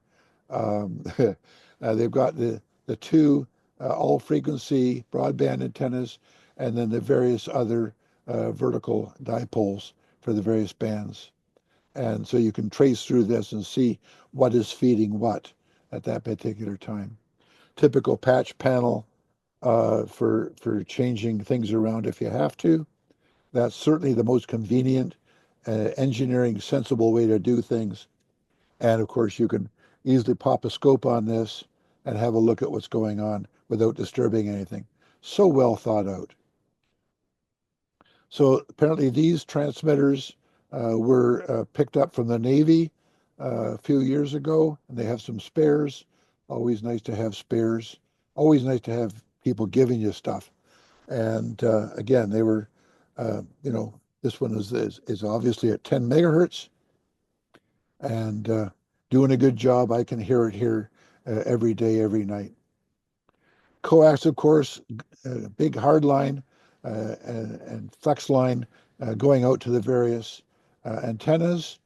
They've got the two all frequency broadband antennas and then the various other vertical dipoles for the various bands. And so you can trace through this and see what is feeding what at that particular time. Typical patch panel for changing things around if you have to. That's certainly the most convenient, engineering sensible way to do things. And of course, you can easily pop a scope on this and have a look at what's going on without disturbing anything. So well thought out. So apparently these transmitters were picked up from the Navy a few years ago, and they have some spares. Always nice to have spares. Always nice to have people giving you stuff. And again, they were, this one is obviously at 10 megahertz and doing a good job. I can hear it here every day, every night. Coax, of course, big hard line and flex line going out to the various antennas.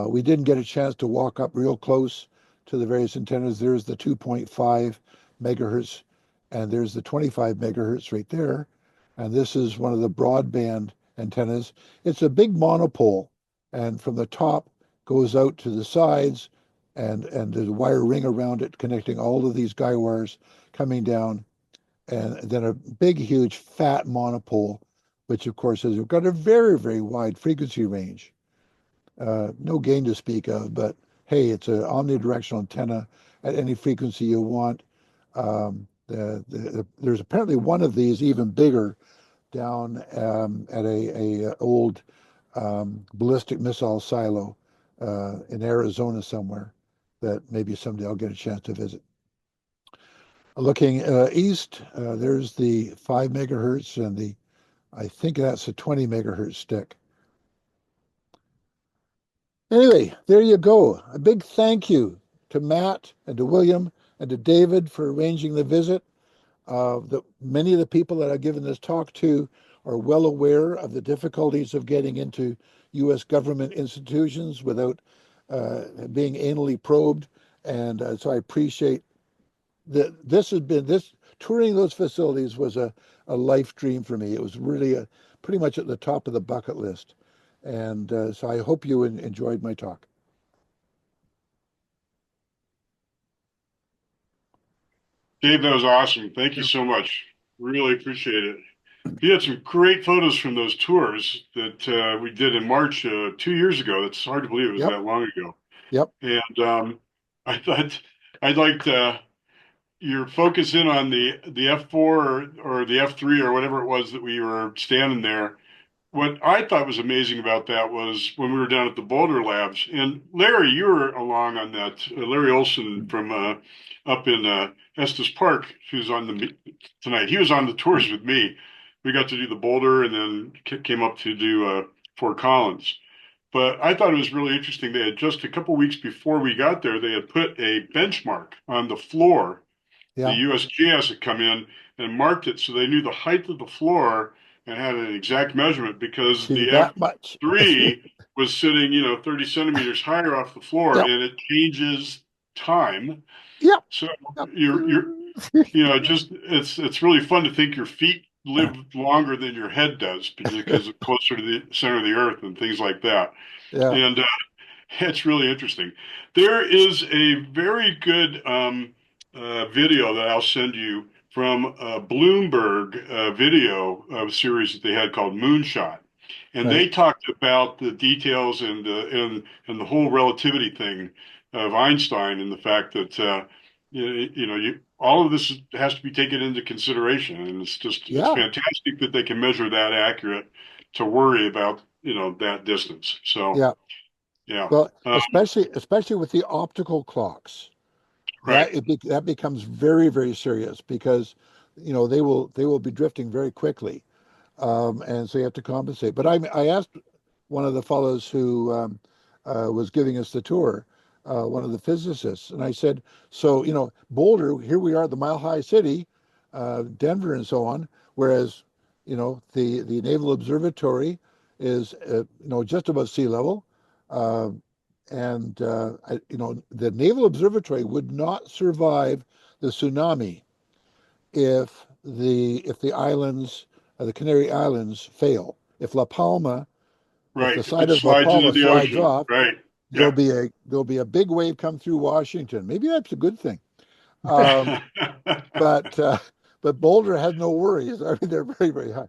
We didn't get a chance to walk up real close to the various antennas. There's the 2.5 megahertz and there's the 25 megahertz right there. And this is one of the broadband antennas. It's a big monopole, and from the top goes out to the sides, and there's a wire ring around it connecting all of these guy wires coming down, and then a big, huge, fat monopole, which of course has got a very, very wide frequency range. No gain to speak of, but hey, it's an omnidirectional antenna at any frequency you want. There's apparently one of these even bigger down at a old ballistic missile silo in Arizona somewhere that maybe someday I'll get a chance to visit. Looking east, there's the 5 megahertz and I think that's a 20 megahertz stick. Anyway, there you go. A big thank you to Matt and to William and to David for arranging the visit. Many of the people that I've given this talk to are well aware of the difficulties of getting into U.S. government institutions without being anally probed. And so I appreciate that this touring those facilities was a life dream for me. It was really pretty much at the top of the bucket list. And so I hope you enjoyed my talk. Dave, that was awesome. Thank you so much. Really appreciate it. You had some great photos from those tours that we did in March 2 years ago. It's hard to believe it was Yep. that long ago. Yep. And I thought I'd like your focus in on the F4 or the F3 or whatever it was that we were standing there. What I thought was amazing about that was when we were down at the Boulder Labs, and Larry, you were along on that. Larry Olson from up in Estes Park, who's on tonight. He was on the tours with me. We got to do the Boulder and then came up to do Fort Collins. But I thought it was really interesting. They had just a couple weeks before we got there, they had put a benchmark on the floor. Yeah. The USGS had come in and marked it so they knew the height of the floor and had an exact measurement because See, the that much. F3 was sitting, 30 centimeters higher off the floor, Yep. and it changes time. Yep. So Yep. it's really fun to think your feet live longer than your head does because it's closer to the center of the earth and things like that. Yeah. And it's really interesting. There is a very good video that I'll send you from a Bloomberg video series that they had called Moonshot. And Right. they talked about the details and the whole relativity thing of Einstein and the fact that all of this has to be taken into consideration, and it's Yeah. fantastic that they can measure that accurate to worry about that distance. So Yeah. yeah, Well, especially with the optical clocks, right, that becomes very, very serious because they will be drifting very quickly, and so you have to compensate. But I asked one of the fellows who was giving us the tour, one of the physicists, and I said, so Boulder, here we are at the Mile High City. Denver and so on. Whereas, the Naval Observatory is, just above sea level. The Naval Observatory would not survive the tsunami if the islands, the Canary Islands, fail. If La Palma, if Right. the If it side of La slides into Palma the slides ocean, off, right. there'll Yeah. be a big wave come through Washington. Maybe that's a good thing. Um, but uh, but Boulder has no worries. I mean, they're very, very high.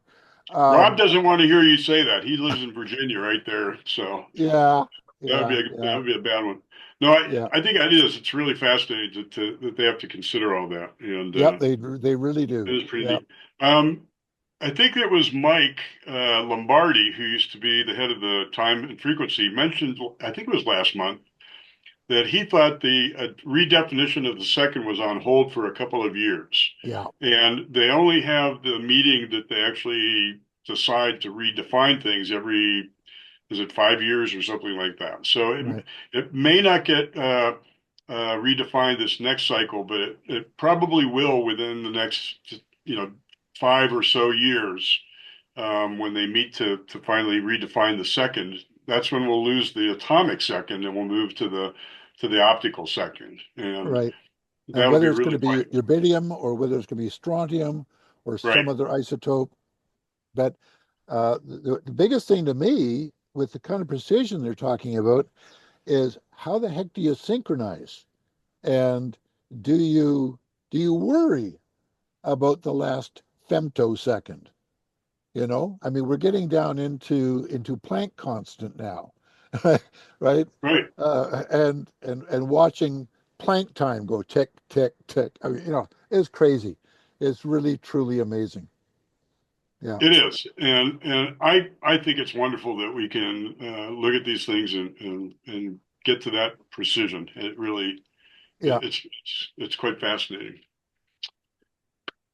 Rob Um, doesn't want to hear you say that. He lives in Virginia right there. So yeah, that yeah, yeah, would be a bad one. No, yeah. I think it is. It's really fascinating that they have to consider all that. And Yep, they really it do. is pretty Yep. neat. I think it was Mike Lombardi, who used to be the head of the time and frequency, mentioned, I think it was last month, that he thought the redefinition of the second was on hold for a couple of years. Yeah. And they only have the meeting that they actually decide to redefine things every, is it 5 years or something like that? So Right. it may not get redefined this next cycle, but it probably will within the next, 5 or so years, when they meet to finally redefine the second. That's when we'll lose the atomic second and we'll move to the optical second. And Right. And that'll be whether it's going really to be quite uranium or whether it's going to be strontium or right. some other isotope. But the biggest thing to me with the kind of precision they're talking about is how the heck do you synchronize? And do you worry about the last femtosecond? I mean, we're getting down into Planck constant now, right? Right. And watching Planck time go tick tick tick. I mean, it's crazy. It's really truly amazing. Yeah, It is, and I think it's wonderful that we can look at these things and get to that precision. It really yeah. it's quite fascinating.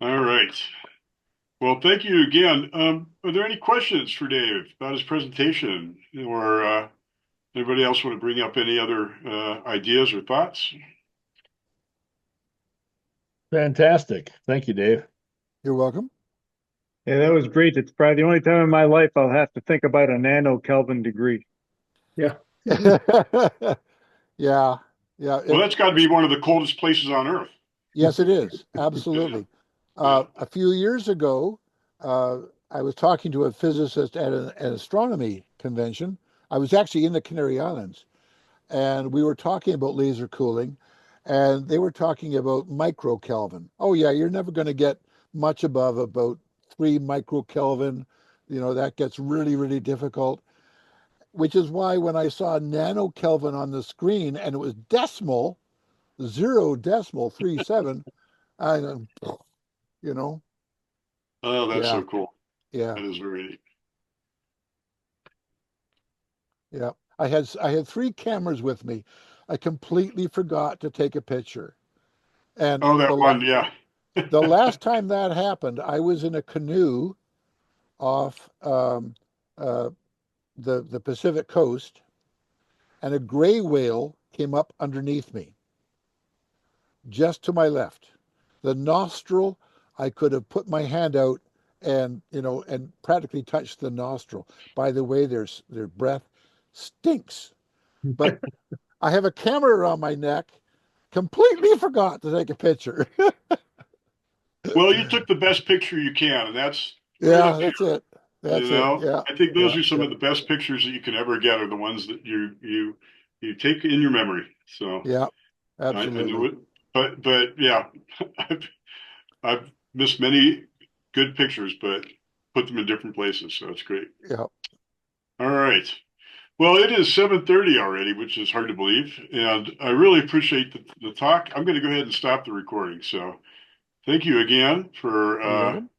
All right. Well, thank you again. Are there any questions for Dave about his presentation, or anybody else want to bring up any other ideas or thoughts? Fantastic. Thank you, Dave. You're welcome. Yeah, that was great. It's probably the only time in my life I'll have to think about a nano Kelvin degree. Yeah. Yeah, yeah. Well, that's got to be one of the coldest places on Earth. Yes, it is. Absolutely. Yeah. A few years ago, I was talking to a physicist at an astronomy convention. I was actually in the Canary Islands, and we were talking about laser cooling, and they were talking about microkelvin. Oh yeah, you're never going to get much above about 3 microkelvin. That gets really, really difficult. Which is why when I saw nanokelvin on the screen and it was decimal, 0.37, I, you know, Oh, that's yeah, so cool. yeah, That is very neat. yeah. I had 3 cameras with me. I completely forgot to take a picture. And Oh, that one, yeah. the last time that happened, I was in a canoe off the Pacific coast, and a gray whale came up underneath me, just to my left. The nostril, I could have put my hand out and practically touched the nostril. By the way, their breath stinks. But I have a camera around my neck, completely forgot to take a picture. Well, you took the best picture you can, and that's right Yeah, up here. that's it. You That's it. know, Yeah, I think those yeah, are some yeah, of the best pictures that you can ever get are the ones that you take in your memory. So yeah, I know absolutely. it, but yeah, I've I've missed many good pictures, but put them in different places. So it's great. Yeah. All right. Well, it is 7:30 already, which is hard to believe, and I really appreciate the talk. I'm going to go ahead and stop the recording. So thank you again for You're welcome.